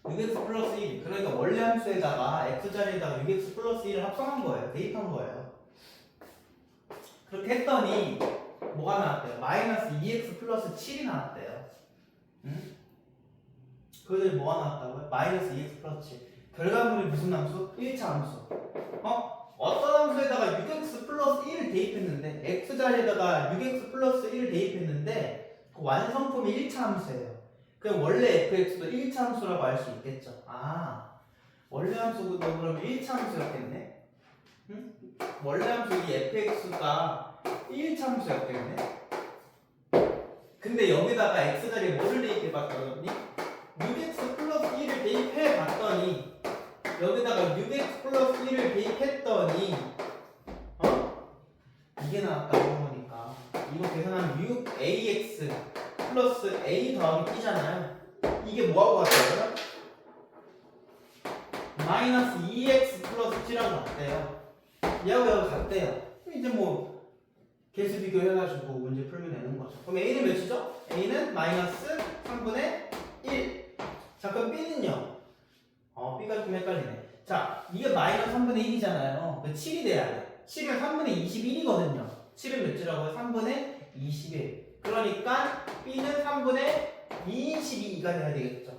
6x 플러스 1 그러니까 원래 함수에다가 x자리에다가 6x 플러스 1을 합성한 거예요. 대입한 거예요. 그렇게 했더니 뭐가 나왔대요? 마이너스 2x 플러스 7이 나왔대요. 응? 그들이 뭐가 나왔다고요? 마이너스 2x 플러스 7 결과물이 무슨 함수? 1차 함수. 어떤 함수에다가 6x 플러스 1을 대입했는데 x자리에다가 6x 플러스 1을 대입했는데 그 완성품이 1차 함수예요. 그럼 원래 fx도 1차 함수라고 할 수 있겠죠. 아 원래 함수도 그러면 1차 함수였겠네. 응? 원래 함수 이 fx가 1차 함수였겠네. 근데 여기다가 x자리에 뭐를 대입해봤더니 6x 플러스 1을 대입해봤더니 여기다가 6x 플러스 1을 대입했더니 이게 나왔다고 하니까 이거 계산하면 6ax 플러스 a 더하기 b잖아요. 이게 뭐하고 같아요? 마이너스 2x 플러스 7하고 같대요. 얘하고 얘하고 같대요. 이제 뭐 개수 비교해가지고 문제 풀면 되는 거죠. 그럼 a는 몇이죠? a는 마이너스 3분의 1. 자 그럼 b는요? b가 좀 헷갈리네. 자 이게 마이너스 3분의 1이잖아요. 7이 돼야 돼. 7이면 3분의 21이거든요. 7은 몇 주라고요? 3분의 21. 그러니까 B는 3분의 22가 돼야 되겠죠.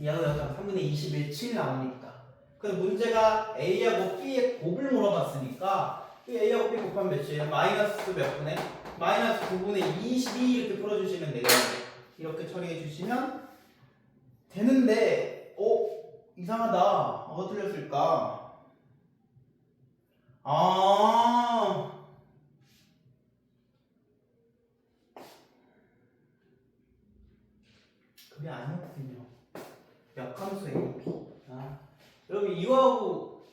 얘가 3분의 21, 7 나오니까. 그럼 문제가 A하고 B의 곱을 물어봤으니까 A하고 B 곱하면 몇이에요? 마이너스 몇 분의? 마이너스 9분의 22 이렇게 풀어주시면 되겠네요. 이렇게 처리해 주시면 되는데 이상하다. 뭐가 틀렸을까? 그게 아니었군요. 역함수 AB. 여러분 이거하고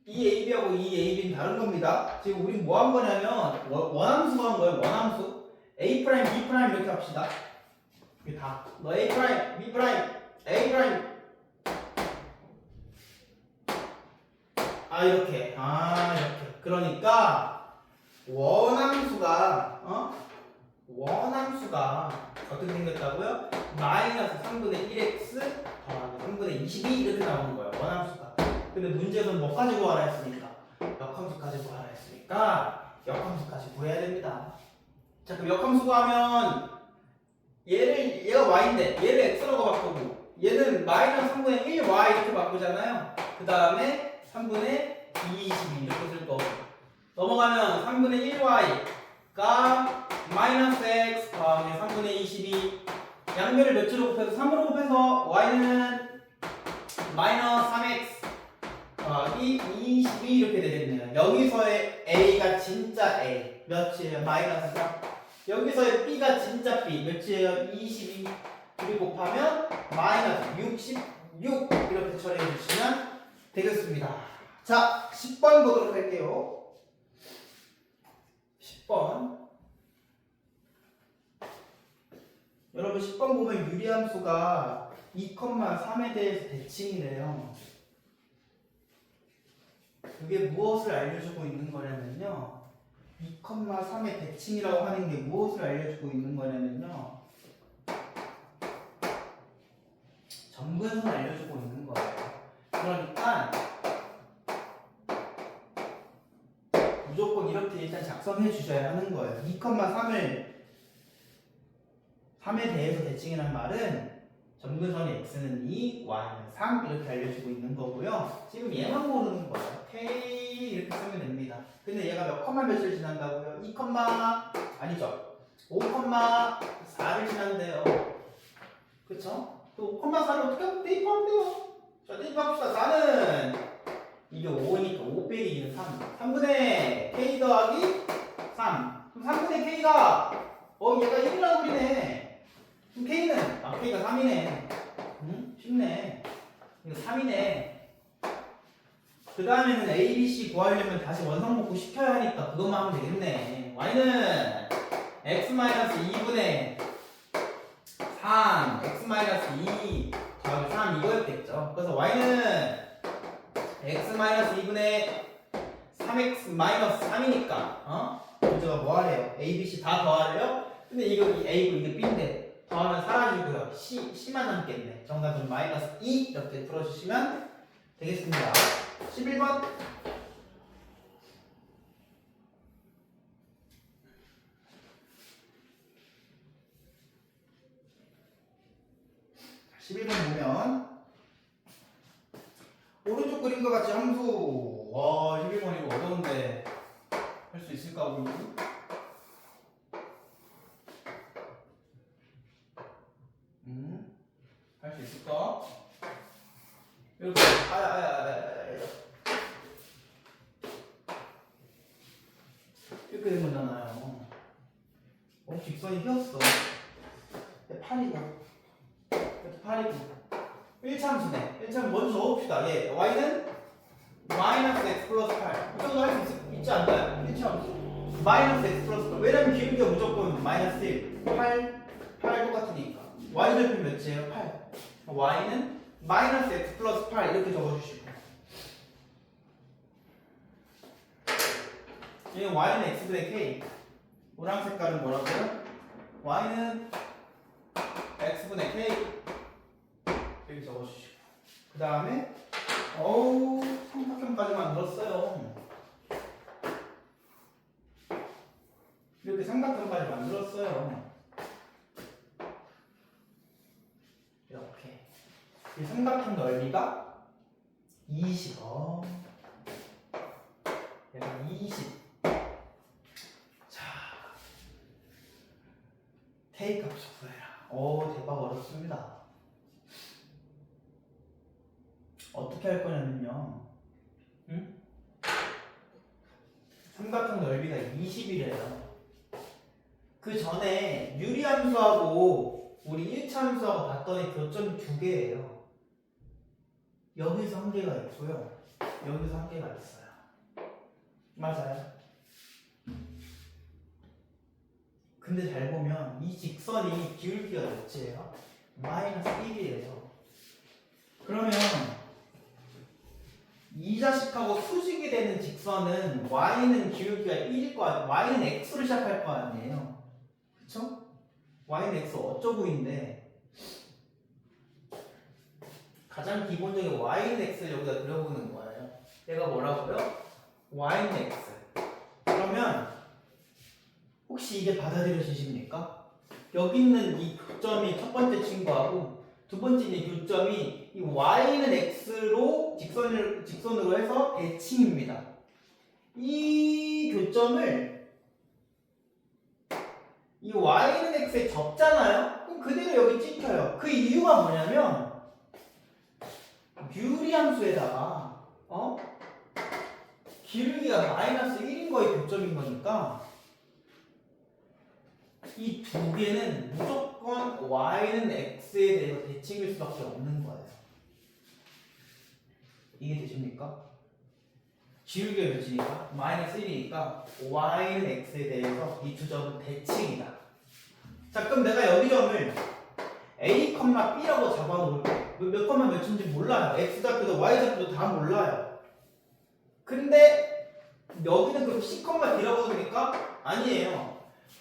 이 AB하고 이 AB는 다른 겁니다. 지금 우리 뭐 한 거냐면 원함수가 한 거예요. 원함수. A 프라임, B 프라임 이렇게 합시다. 이게 다. 너 A 프라임, B 프라임, A 프라임. 이렇게. 이렇게. 그러니까 원함수가 어떻게 생겼다고요? 마이너스 3분의 1x 더하기 3분의 22 이렇게 나오는 거예요. 원함수가. 근데 문제는 뭐까지 구하라 했으니까 역함수까지 구하라 했으니까 역함수까지 구해야 됩니다. 자, 그럼 역함수 구하면 얘가 y인데 얘를 x라고 바꾸고 얘는 마이너스 3분의 1y 이렇게 바꾸잖아요. 그 다음에 3분의 22 이렇게 쓸 거고 넘어가면 3분의 1y가 마이너스 x 더하기 3분의 22 양면을 몇 주로 곱해서 3으로 곱해서 y는 마이너스 3x 더하기 22 이렇게 되겠네요. 여기서의 a가 진짜 a 몇이에요? 마이너스 3. 여기서의 b가 진짜 b 몇이에요? 22 둘이 곱하면 마이너스 66 이렇게 처리해 주시면 되겠습니다. 자, 10번 보도록 할게요. 10번. 여러분 10번 보면 유리함수가 2,3에 대해서 대칭이래요. 그게 무엇을 알려주고 있는 거냐면요. 2,3의 대칭이라고 하는 게 무엇을 알려주고 있는 거냐면요. 점근선을 알려주고 있는 거예요. 그러니까 무조건 이렇게 일단 작성해 주셔야 하는 거예요. 2,3을 3에 대해서 대칭이란 말은 점근선의 x는 2, y는 3 이렇게 알려주고 있는 거고요. 지금 얘만 모르는 거예요. k 이렇게 쓰면 됩니다. 근데 얘가 몇 컴마 몇을 지난다고요? 2, 아니죠. 5,4를 지난대요. 그쵸? 또 5,4를 어떻게 대입하면 돼요? 자, 대입합시다. 4는 이게 5니까 5 빼기 2는 3. 3분의 k 더하기 3. 그럼 3분의 k가 얘가 1이라고 그리네. 그럼 k는 k가 3이네. 쉽네. 이거 3이네. 그 다음에는 a, b, c 구하려면 다시 원상복구 시켜야 하니까 그것만 하면 되겠네. y는 x-2분의 3 x-2 더하기 3 이거였겠죠. 그래서 y는 x-2분의 3x-3이니까 문제가 뭐 하래요? a, b, c 다 더하래요? 근데 이거 a고 이게 b인데 더하면 사라지고요. c만 남겠네. 정답은 마이너스 2 이렇게 풀어주시면 되겠습니다. 11번 11번 보면 오른쪽 그림과 같이 함수 11번 이거 어려운데 할 수 있을까 우리? 할 수 있을까? 이렇게 이렇게 된 거잖아요. 직선이 휘었어. 8이고 1참수네. 1참 먼저 넣어봅시다. y는 마이너스 x 플러스 8. 이 정도 할 수 있지 않나요? 1참수. 마이너스 x 플러스 8. 왜냐면 기울기가 무조건 마이너스 1. 8 똑같으니까. y 절편 몇이에요? 8. y는 마이너스 x 플러스 8 이렇게 적어주시고. 여기 y는 x분의 k. 노란 색깔은 뭐라고요? y는 x분의 k. 여기 적어주시고. 그 다음에 삼각형까지만 늘었어요. 이렇게 삼각형까지 만들었어요. 이렇게. 이 삼각형 넓이가 20. 얘가 20. 자, K 값 구해라. 대박 어렵습니다. 어떻게 할 거냐면요. 삼각형 넓이가 20이래요. 그 전에 유리함수하고 우리 1차 함수하고 봤더니 교점이 두 개예요. 여기서 한 개가 있고요. 여기서 한 개가 있어요. 맞아요. 근데 잘 보면 이 직선이 기울기가 몇이에요? 마이너스 1이에요. 그러면 이 자식하고 수직이 되는 직선은 y는 기울기가 1일 거 아니에요. y는 x로 시작할 거 아니에요. 그쵸? y는 x 어쩌고인데 가장 기본적인 y는 x를 여기다 그려보는 거예요. 얘가 뭐라고요? y는 x. 그러면 혹시 이게 받아들여지십니까? 여기 있는 이 교점이 첫 번째 친구하고 두 번째 이 교점이 이 y는 x로 직선으로 해서 대칭입니다. 이 교점을 이 y는 x에 접잖아요? 그럼 그대로 여기 찍혀요. 그 이유가 뭐냐면 유리함수에다가 기울기가 마이너스 1인 거의 교점인 거니까 이 두 개는 무조건 y는 x에 대해서 대칭일 수밖에 없는 거예요. 이게 되십니까? 기울기가 몇이니까? 마이너스 1이니까 y는 x에 대해서 이 두 점은 대칭이다. 자, 그럼 내가 여기 점을 a, b라고 잡아놓을게. 몇 컴마 몇인지 몰라요. x 좌표도 y 좌표도 다 몰라요. 근데 여기는 그럼 c, d라고 그러니까 아니에요.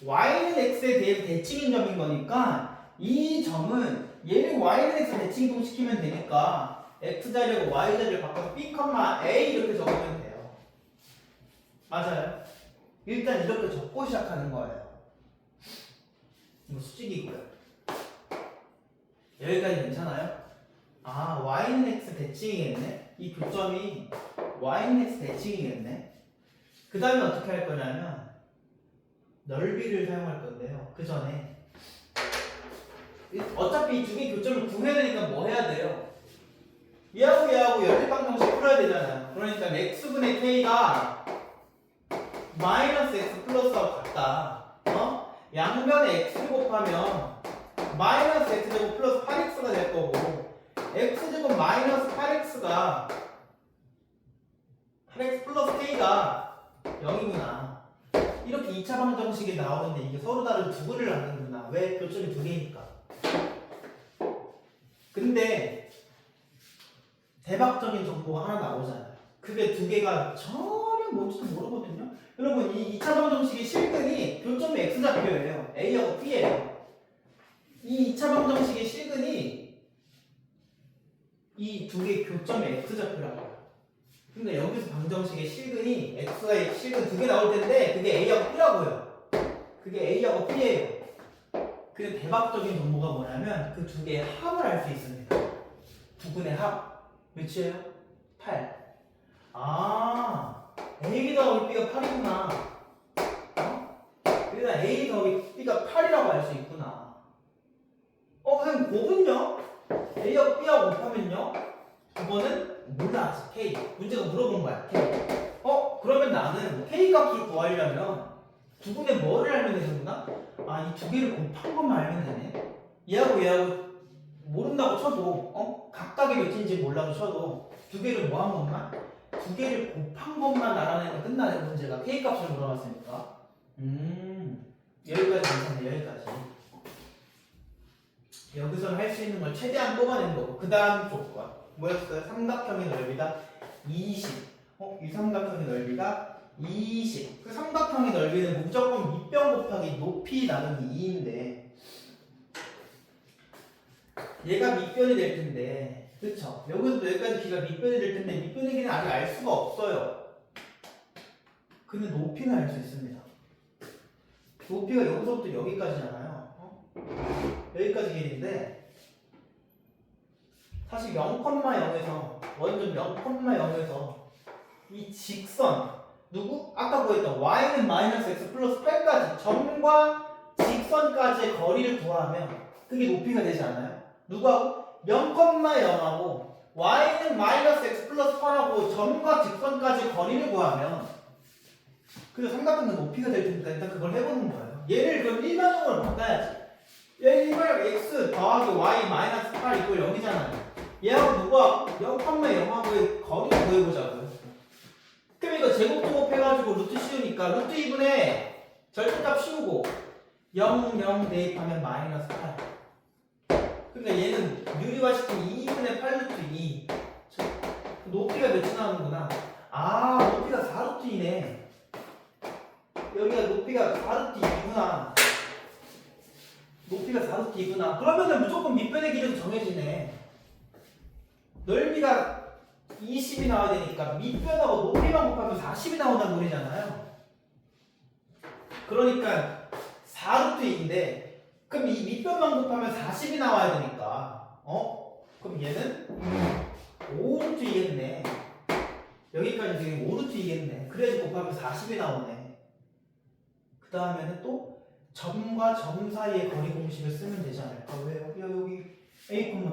y는 x에 대해서 대칭인 점인 거니까 이 점은 얘를 y는 x 대칭동시키면 되니까 x 자리하고 y 자리를 바꿔서 b, a 이렇게 적으면 돼요. 맞아요. 일단 이렇게 적고 시작하는 거예요. 이거 수직이고요. 여기까지 괜찮아요? 아, y는 x 대칭이겠네? 이 교점이 y는 x 대칭이겠네? 그 다음에 어떻게 할 거냐면 넓이를 사용할 건데요. 그 전에 어차피 이 두 개 교점을 구해야 되니까 뭐 해야 돼요? 얘하고 연립방정식 풀어야 되잖아요. 그러니까 x분의 k가 마이너스 x 플러스하고 같다. 양변에 x를 곱하면 마이너스 x제곱 플러스 8x가 될 거고 x제곱 마이너스 8x가 8x 플러스 k가 0이구나. 이렇게 2차 방정식이 나오는데 이게 서로 다른 두 근을 낳는구나. 왜? 교점이 두 개니까. 근데 대박적인 정보가 하나 나오잖아요. 그게 두 개가 전혀 뭔지도 모르거든요. 여러분, 이 2차 방정식의 실근이 교점이 x좌표예요. a하고 b예요. 이 2차 방정식의 실근이 이 두 개의 교점의 x좌표라고요. 근데 여기서 방정식의 실근이 x가 실근 두 개 나올 텐데 그게 a하고 b라고요. 그게 a하고 b예요. 그 대박적인 정보가 뭐냐면 그 두 개의 합을 알 수 있습니다. 두 근의 합 몇이에요? 8. 아, a 더하기 b가 8이구나. 그러니까 a 더하기 b가 8이라고 알 수 있구나. 그럼 곱은요? a하고 b하고 곱하면요? 9번은 몰라 아직 k. 문제가 물어본 거야 k. 그러면 나는 k 값을 구하려면 두 분의 뭐를 알면 되는구나? 아, 이 두 개를 곱한 것만 알면 되네. 얘하고 모른다고 쳐도 각각이 몇인지 몰라도 쳐도 두 개를 뭐 한 것만? 두 개를 곱한 것만 알아내면 끝나는 문제가 k 값을 물어봤으니까. 여기까지 괜찮네. 여기까지. 여기서 할 수 있는 걸 최대한 뽑아내는 거고 그 다음 조건 뭐였어요? 삼각형의 넓이가 20. 이 삼각형의 넓이가 20. 그 삼각형의 넓이는 무조건 밑변 곱하기 높이 나누기 2인데 얘가 밑변이 될 텐데, 그쵸? 여기서부터 여기까지 비가 밑변이 될 텐데 밑변의 길이는 아직 알 수가 없어요. 근데 높이는 알 수 있습니다. 높이가 여기서부터 여기까지잖아요. 여기까지 길인데 사실 0,0에서 원점 0,0에서 이 직선 누구? 아까 보였던 y는 마이너스 x 플러스 8까지 점과 직선까지의 거리를 구하면 그게 높이가 되지 않아요? 누구하고? 0,0하고 y는 마이너스 x 플러스 8하고 점과 직선까지 거리를 구하면 그래서 삼각형의 높이가 될 테니까 일단 그걸 해보는 거예요. 얘를 그럼 일반적으로 바꿔야지. 얘 일반적 x 더하기 y 마이너스 8 이걸 0이잖아요. 얘하고 누구하고? 0,0하고의 거리를 구해보자고요. 그럼 이거 제곱제곱 해가지고 루트 씌우니까 루트 2분의 절대값 씌우고 0, 0 대입하면 마이너스 8. 그러니까 얘는 유리화시킨 2분의 8루트 2. 높이가 몇이 나오는구나. 아, 높이가 4루트 2네. 여기가 높이가 4루트 2구나. 높이가 4루트 2구나. 그러면은 무조건 밑변의 길이도 정해지네. 넓이가 20이 나와야 되니까 밑변하고 높이만 곱하면 40이 나온다는 소리잖아요. 그러니까 4루트 2인데 그럼 이 밑변만 곱하면 40이 나와야 되니까 그럼 얘는 5루트 2겠네. 여기까지 지금 5루트 2겠네. 그래야지 곱하면 40이 나오네. 그 다음에는 또 점과 점 사이의 거리 공식을 쓰면 되지 않을까? 왜요? 여기 A, B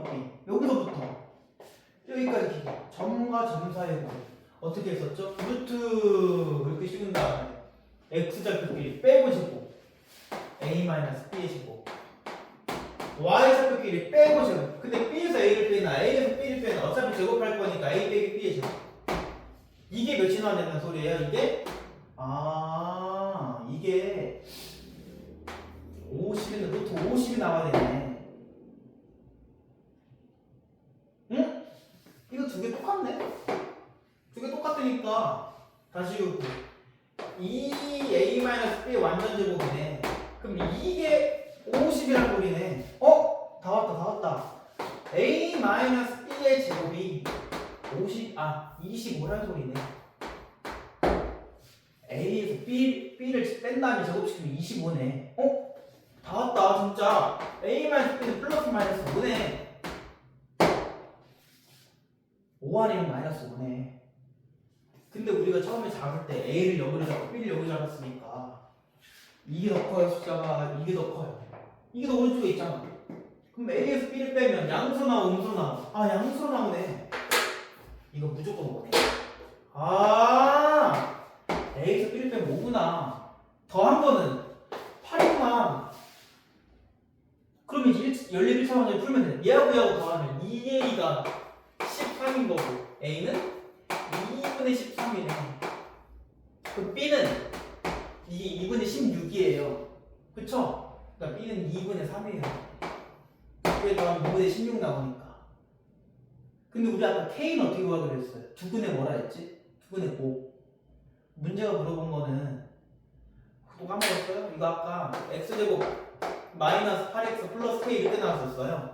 여기서부터 여기까지 길이 점과 점 사이의 거리 어떻게 했었죠? 루트 이렇게 씌운 다음에 x좌표 길이 빼고 제곱 a-b의 제곱 y좌표 길이 빼고 제곱. 근데 b에서 a를 빼나 a에서 b를 빼나 어차피 제곱할 거니까 a 빼기 b의 제곱. 이게 몇이 나왔냐는 소리예요. 이게 이게 50이 루트 50이 나와야 되네. 응? 이거 두 개 똑같네? 두 개 똑같으니까 다시 긋고 2a-b의 완전 제곱이네. 그럼 이게 50이란 소리네. 다 왔다. a-b의 제곱이 25란 소리네. a에서 b를 뺀 다음에 제곱시키면 25네. 다 왔다 진짜. a-b는 플러스 마이너스 5네. 5 아니면 마이너스 5네. 근데 우리가 처음에 잡을 때 A를 여기로 잡고 B를 여기로 잡았으니까 이게 더 커요. 숫자가 이게 더 커요. 이게 더 오른쪽에 있잖아. 그럼 A에서 B를 빼면 양수로 나오고 음수로 나오고 양수로 나오네. 이거 무조건 5네. A에서 B를 빼면 5구나. 더한 거는 8이구나. 그러면 11차원을 풀면 돼. 얘하고 더하면 2A가 13인 거고 A는 2분의 13이네. 그럼 B는 이게 2분의 16이에요. 그쵸? 그러니까 B는 2분의 3이에요. 그게 더하면 2분의 16 나오니까. 근데 우리 아까 K는 어떻게 구하기로 했어요? 2분의 뭐라 했지? 2분의 5. 문제가 물어본 거는 또 까먹었어요? 이거 아까 X제곱 마이너스 8X 플러스 K 이렇게 나왔었어요.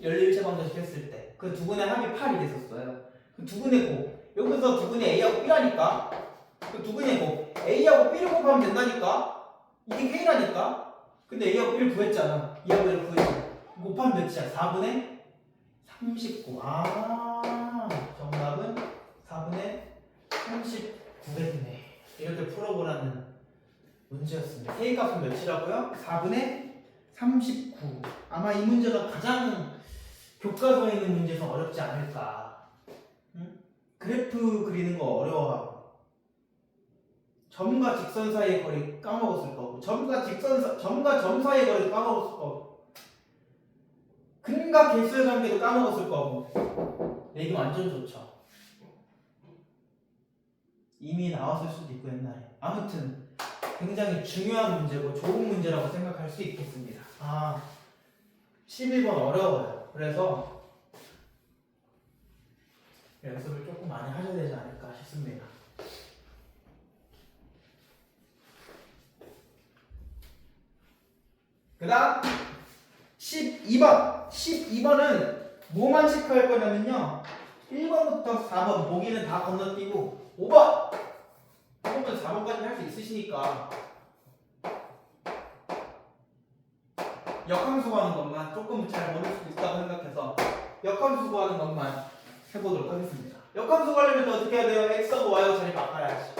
연립일체 방정식 했을 때 그 두 분의 합이 8이 됐었어요. 그 두 분의 곱 여기서 두 분의 A하고 B라니까 그 두 분의 곱 A하고 B를 곱하면 된다니까 이게 K라니까. 근데 A하고 B를 구했잖아. E하고 B를 구했잖아. 곱하면 몇이야? 4분의 39. 정답은 4분의 39겠네. 이렇게 풀어보라는 문제였습니다. K 값은 몇이라고요? 4분의 39. 아마 이 문제가 가장 교과서에 있는 문제에서 어렵지 않을까. 응? 그래프 그리는 거 어려워하고 점과 직선 사이의 거리 까먹었을 거고 점과 점 사이의 거리 까먹었을 거고 근과 개수의 관계도 까먹었을 거고 내기 완전 좋죠. 이미 나왔을 수도 있고 옛날에. 아무튼 굉장히 중요한 문제고 좋은 문제라고 생각할 수 있겠습니다. 11번 어려워요. 그래서 연습을 조금 많이 하셔야 되지 않을까 싶습니다. 그 다음 12번 12번은 뭐만 체크할 거냐면요 1번부터 4번 보기는 다 건너뛰고 5번 4번까지 할 수 있으시니까 역함수 구하는 것만 조금 잘 모를 수도 있다고 생각해서 역함수 구하는 것만 해보도록 하겠습니다. 역함수 구하려면 또 어떻게 해야 돼요? x하고 y하고 자리 바꿔야지.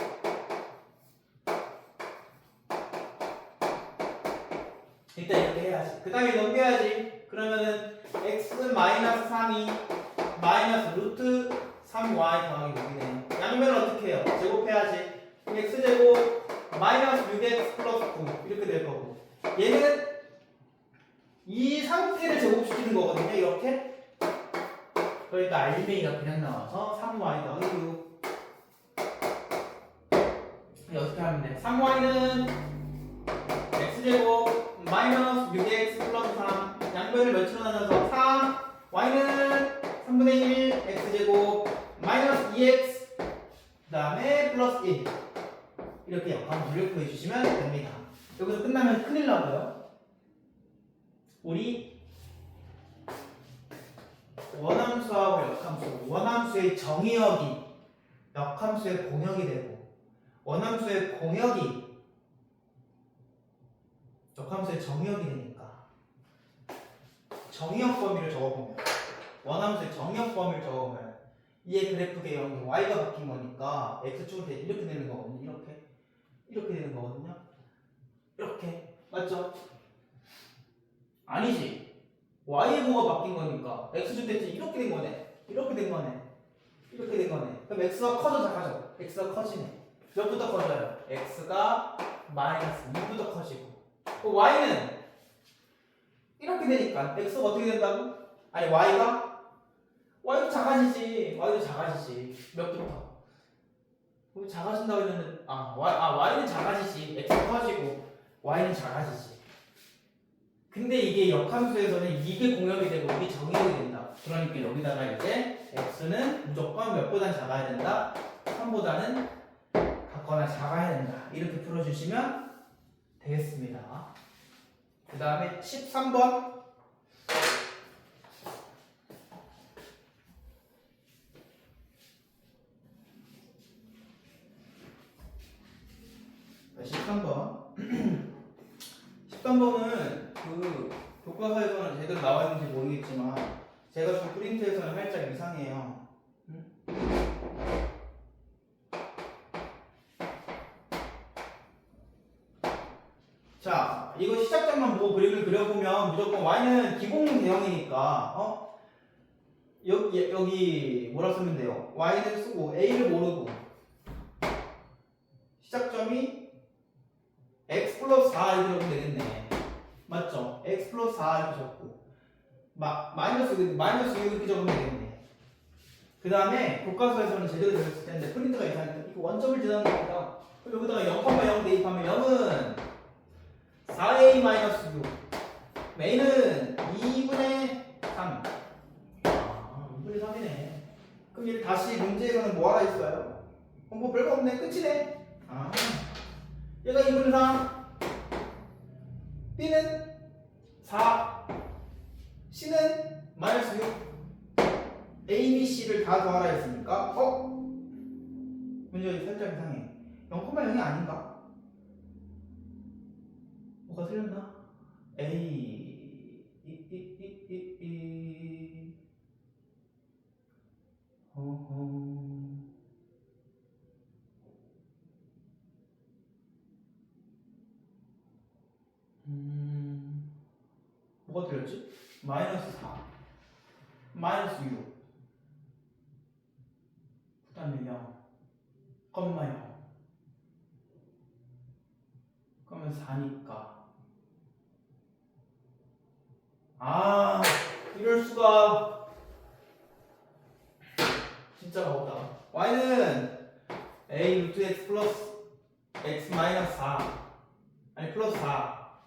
일단 이렇게 해야지. 그 다음에 넘겨야지. 그러면은 x는 마이너스 3이 마이너스 루트 3y 더하기 6이네요. 양면을 어떻게 해요? 제곱해야지. x제곱 마이너스 6x 플러스 9 이렇게 될 거고, 얘는 이 상태를 제곱시키는 거거든요. 이렇게. 그러니까 알맹이가 그냥 나와서 3y 더하기 6. 어떻게 하면 돼? 3y는 x제곱 마이너스 6x 플러스 3, 양변을 몇으로 나눠서 3, y는 3분의 1 x제곱 마이너스 2x 그 다음에 플러스 1 이렇게 역함수를 구해주시면 됩니다. 여기서 끝나면 큰일 나고요. 우리 원함수하고 역함수, 원함수의 정의역이 역함수의 공역이 되고 원함수의 공역이 역함수의 정의역이 되니까 정의역 범위를 적어보면, 원함수의 정의역 범위를 적어보면 이의 그래프의 영이 y가 바뀐 거니까 x축을 이렇게 되는 거거든요. 이렇게 되는 거거든요. 이렇게. 맞죠? 아니지. y고가 바뀐 거니까 x축 대체 이렇게 된 거네. 이렇게 된 거네. 그럼 x가 커져 작아져? x가 커지네. 몇부터 커져요? x가 마이너스 2부터 커지고, y는 이렇게 되니까 x가 어떻게 된다고? 아니 y도 작아지지. 몇부터? 그럼 작아진다고 했는데 y는 작아지지. x가 커지고 y는 작아지지. 근데 이게 역함수에서는 이게 공역이 되고 이게 정의역이 된다. 그러니까 여기다가 이제 x는 무조건 몇보단 작아야 된다. 3보다는 같거나 작아야 된다. 이렇게 풀어주시면 되겠습니다. 그 다음에 13번. 네, 13번은 그 교과서에서는 제대로 나와 있는지 모르겠지만 제가 좀 프린트에서는 살짝 이상해요. 자, 이거 시작점만 보고 그림을 그려보면 무조건 y는 기공 대형이니까 여기 뭐라 쓰면 돼요? y는 쓰고 a를 모르고 시작점이 x 플러스 4 이렇게 적으면 되겠네. 맞죠? x 플러스 4 이렇게 적고 마이너스 6 이렇게 적으면 되겠네. 그 다음에 교과서에서는 제대로 되었을 텐데 프린트가 이상하니까 이거 원점을 지나는 겁니다. 그럼 여기다가 0,0 대입하면 0은 4a-6 a는 2분의 3. 2분의 3이네. 그럼 얘 다시 문제에서는 뭐 하나 있어요? 뭐 별거 없네. 끝이네. 얘가 2분의 3, b는 4, c는 마이너스 6. a, b, c를 다 더하라 했으니까 문제가 살짝 이상해. 0,0이 아닌가? 뭐가 틀렸나? A 뭐가 틀렸지? 마이너스 4 마이너스 6 그 다음에 0 그러면 4니까 이럴 수가. 진짜 바보다. y는 a 루트 x 플러스 x 마이너스 4 아니 플러스 4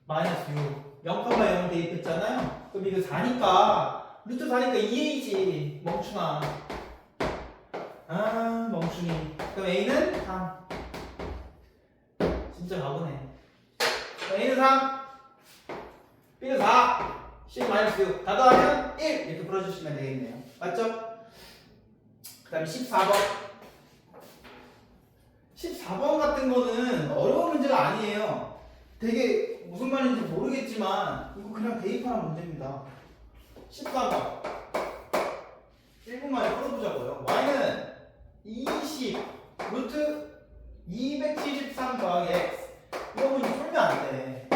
마이너스 6 0,0 대입했잖아요. 그럼 이거 4니까 루트 4니까 2a지 멍충아. 멍충이. 그럼 a는 3. 진짜 바보네. a는 3 b는 4 C 마이너스 6 다 더하면 1 이렇게 풀어주시면 되겠네요. 맞죠? 그 다음에 14번. 14번 같은 거는 어려운 문제가 아니에요. 되게 무슨 말인지 모르겠지만 이거 그냥 대입하는 문제입니다. 14번 1분 만에 풀어보자고요. y는 20 루트 273 더하기 x. 이거 문제 풀면 안 돼.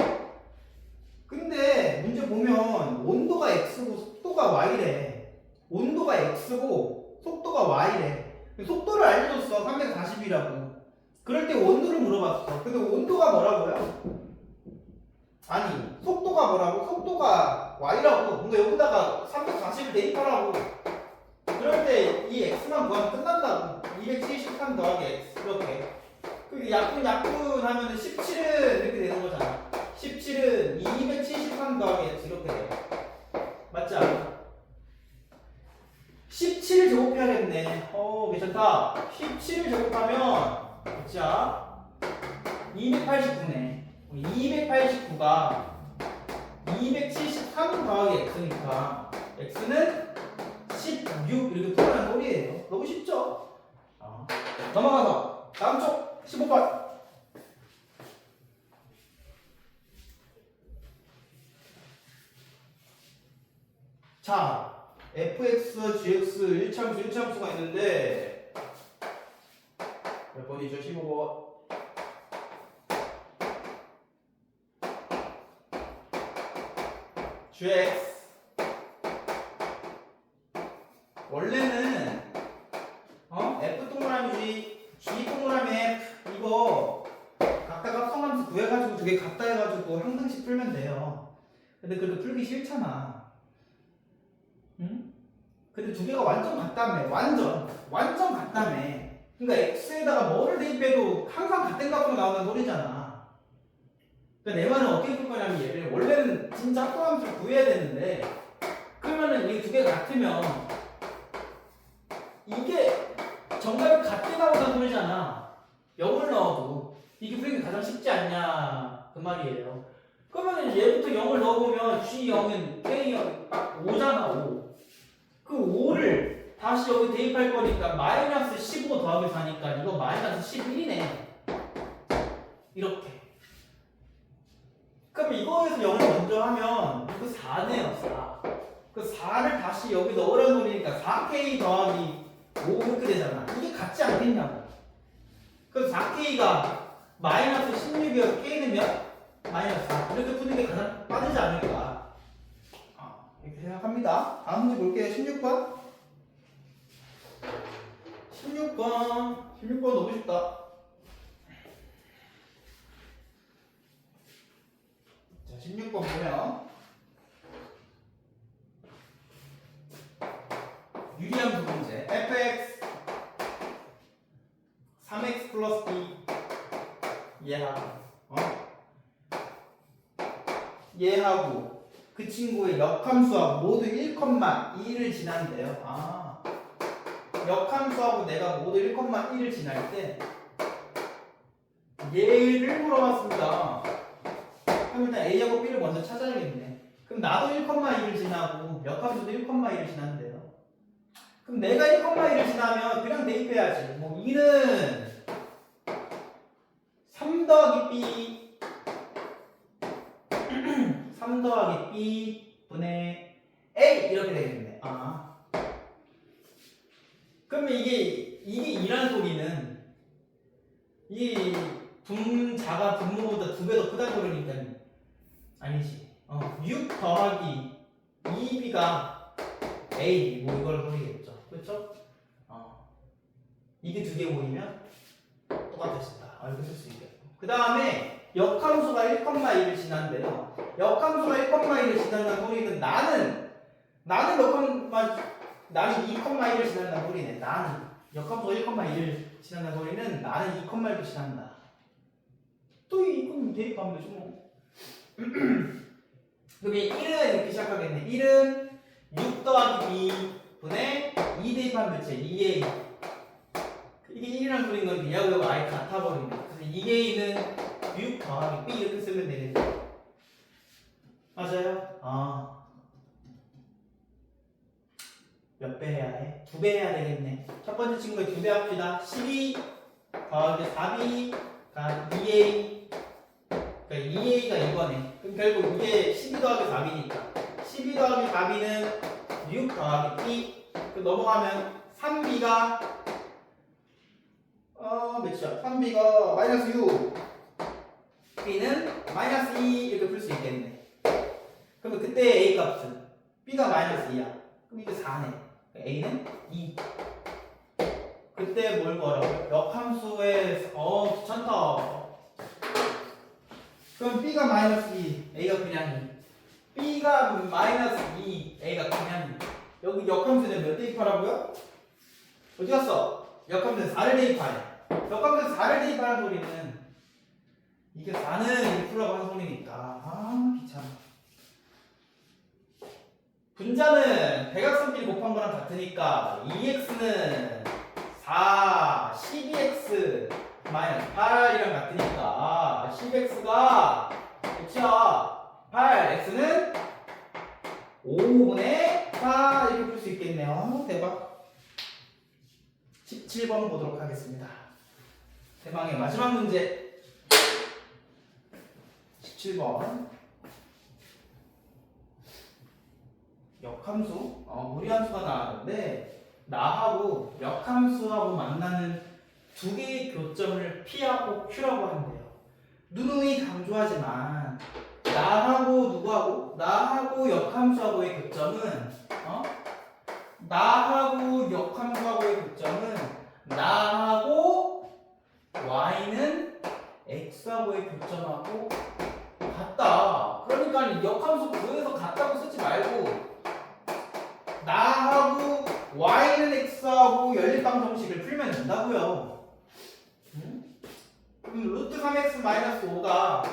근데 문제 보면 온도가 x고 속도가 y래. 온도가 x고 속도가 y래. 속도를 알려줬어. 340이라고. 그럴 때 온도를 물어봤어. 근데 온도가 뭐라고요? 아니 속도가 뭐라고? 속도가 y라고. 근데 여기다가 340을 대입하라고. 그럴 때 이 x만 구하면 끝난다고. 273 더하기 x 이렇게. 그 약분 하면은 17은 이렇게 되는 거잖아. 17은 273 더하기 x 이렇게 돼. 맞지 않아? 17을 제곱해야겠네. 괜찮다. 17을 제곱하면 자 289네. 289가 273 더하기 x니까 x는 16 이렇게 풀어낸 소리예요. 너무 쉽죠? 넘어가서 다음 쪽 15번. 자, fx, gx 1참수, 1참수가 있는데 몇 번이죠? 15번. gx 원래는 f 동그라미 g 동그라미 f 이거 각각 합성함수 구해가지고 두 개 같다 해가지고 한 등씩 풀면 돼요. 근데 그렇게 풀기 싫잖아. 응? 근데 두 개가 완전 같다며. 완전 같다며. 그러니까 x에다가 뭐를 대입해도 항상 같은 값으로 나오는 소리잖아. 그러니까 내 말은 어떻게 풀 거냐면 얘를 원래는 진짜 합성함수를 구해야 되는데 그러면은 이 두 개가 같으면 이게 정답이 같게 나오는 소리잖아. 0을 넣어도 이게 풀기 가장 쉽지 않냐 그 말이에요. 그러면 얘부터 0을 넣어보면 G0은 K0 딱 5잖아. 5. 그 5를 다시 여기 대입할 거니까 마이너스 15 더하기 4니까 이거 마이너스 11이네. 이렇게. 그럼 이거에서 0을 먼저 하면 이거 4네요. 4. 그 4를 다시 여기 넣으라는 소리니까 4K 더하기 5 그렇게 되잖아. 이게 같지 않겠냐고. 그럼 4K가 마이너스 16이어서 K는 몇? 마이너스 4. 이렇게 푸는 게 가장 빠르지 않을까. 이렇게 생각합니다. 다음 문제 볼게요. 16번. 16번 너무 쉽다. 자, 16번 보면 유리함수 문제. fx 3x 플러스 b 얘하고 얘하고 그 친구의 역함수하고 모두 1,2를 지난대요. 역함수하고 내가 모두 1,1을 지날 때 얘를 물어봤습니다. 그럼 일단 a하고 b를 먼저 찾아야겠네. 그럼 나도 1,2를 지나고 역함수도 1,2를 지난대요. 그럼 내가 1,1을 지나면 그냥 대입해야지. 뭐 2는 3 더하기 b 3 더하기 b 분의 a 이렇게 되겠네. 그러면 이게 2란 소리는 이 분자가 분모보다 2배 더 크다는 소리니까 아니지. 6 더하기 2b가 a 뭐 이걸 소리겠죠. 그렇죠? 이게 두 개 모이면 똑같아진다. 이렇게 쓸 수 있겠고. 그 다음에 역함수가 1,1을 지난대요. 역함수가 1,1을 지난다는 소리는 나는 2,1을 지난다는 소리네. 나는 역함수가 1,1을 지난다는 소리는 나는 2,1을 지난다. 또 이건 대입하면 되죠 뭐. 그럼 1은 이렇게 시작하겠네. 1은 6 더하기 b 분의 2 대입하면 몇이야? 2a. 이게 1이라는 소리인 건 얘하고 아예 같아버린다. 그래서 2a는 6 더하기 b 이렇게 쓰면 되겠네. 맞아요? 몇 배 해야 해? 2배 해야 되겠네. 첫 번째 친구에 2배 합시다. 12 더하기 4b가 2a 그러니까 2a가 이거네. 그럼 결국 이게 12 더하기 4b니까 12 더하기 4b는 6 더하기 b. 넘어가면 3b가 몇이야? 3b가 마이너스 6, b는 마이너스 2 이렇게 풀 수 있겠네. 그러면 그때 a 값은 b가 마이너스 2야. 그럼 이게 4네. a는 2. 그때 뭘 구하라고요? 역함수의 귀찮다. 그럼 b가 마이너스 2, a가 그냥 2. b가 마이너스 2, a가 그냥 2. 여기 역함수는 몇 대입하라고요? 어디 갔어? 역함수는 4를 대입하네. 역함수는 4를 대입하는 소리는 이게 4는 1%라고 하는 소리니까 귀찮아. 분자는 대각선끼리 곱한 거랑 같으니까 2x는 4, 12x 마이너스 8이랑 같으니까 10x가 몇이야? 8, x는 5분의 4 이렇게 풀 수 있겠네요. 대박. 17번 보도록 하겠습니다. 대망의 마지막 문제 17번 역함수 무리함수가 나왔는데 나하고 역함수하고 만나는 두 개의 교점을 P하고 Q라고 한대요. 누누이 강조하지만 나하고 누구하고? 나하고 역함수하고의 교점은 나하고 역함수하고의 교점은 나하고 y는 x하고의 교점하고 같다. 그러니까 역함수 구에서 같다고 쓰지 말고 나하고 y는 x하고 연립방 정식을 풀면 된다고요. 그럼 루트 3x 마이너스 5가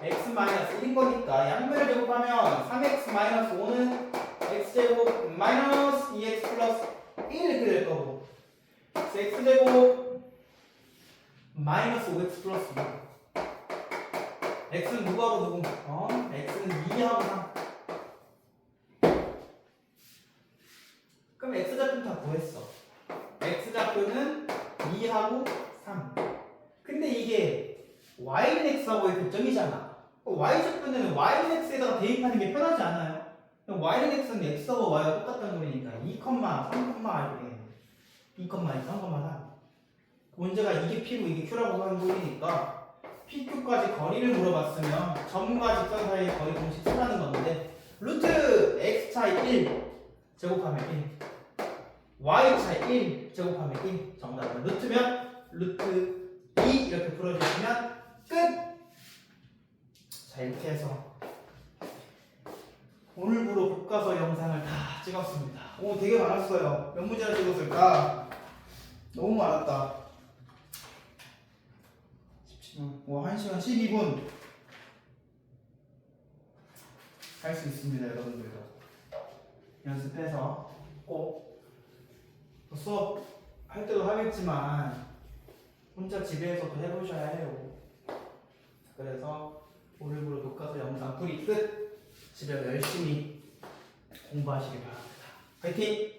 x 마이너스 1인 거니까 양면을 제곱하면 3x 마이너스 5는 x제곱 마이너스 2x 플러스 1 이렇게 될 거고 x제곱 마이너스 5x 플러스 2 x는 누구하고 누구? x는 2하고 3. 그럼 x좌표 다 구했어. x좌표는 2하고 3. 근데 이게 y는 x하고의 교점이잖아. y좌표는 y는 x에다가 대입하는 게 편하지 않아요? y는 x는 x하고 y가 똑같다는 소리니까 2, 3, 이렇게 2, 3, 문제가 이게 p고 이게 q라고 하는 소리니까 pq까지 거리를 물어봤으면 점과 직선 사이의 거리 공식 쓰라는 건데 루트 x 차이 1 제곱하면 1 y 차이 1 제곱하면 1 정답은 루트면 루트 2 이렇게 풀어주시면 끝! 자 이렇게 해서 오늘부로 교과서 영상을 다 찍었습니다. 오 되게 많았어요. 몇 문제나 찍었을까? 너무 많았다. 1시간 12분 할 수 있습니다. 여러분들도 연습해서 꼭 수업 할 때도 하겠지만 혼자 집에서도 해보셔야 해요. 그래서 오늘부로 교과서 영상 풀이 끝! 집에서 열심히 공부하시기 바랍니다. 화이팅!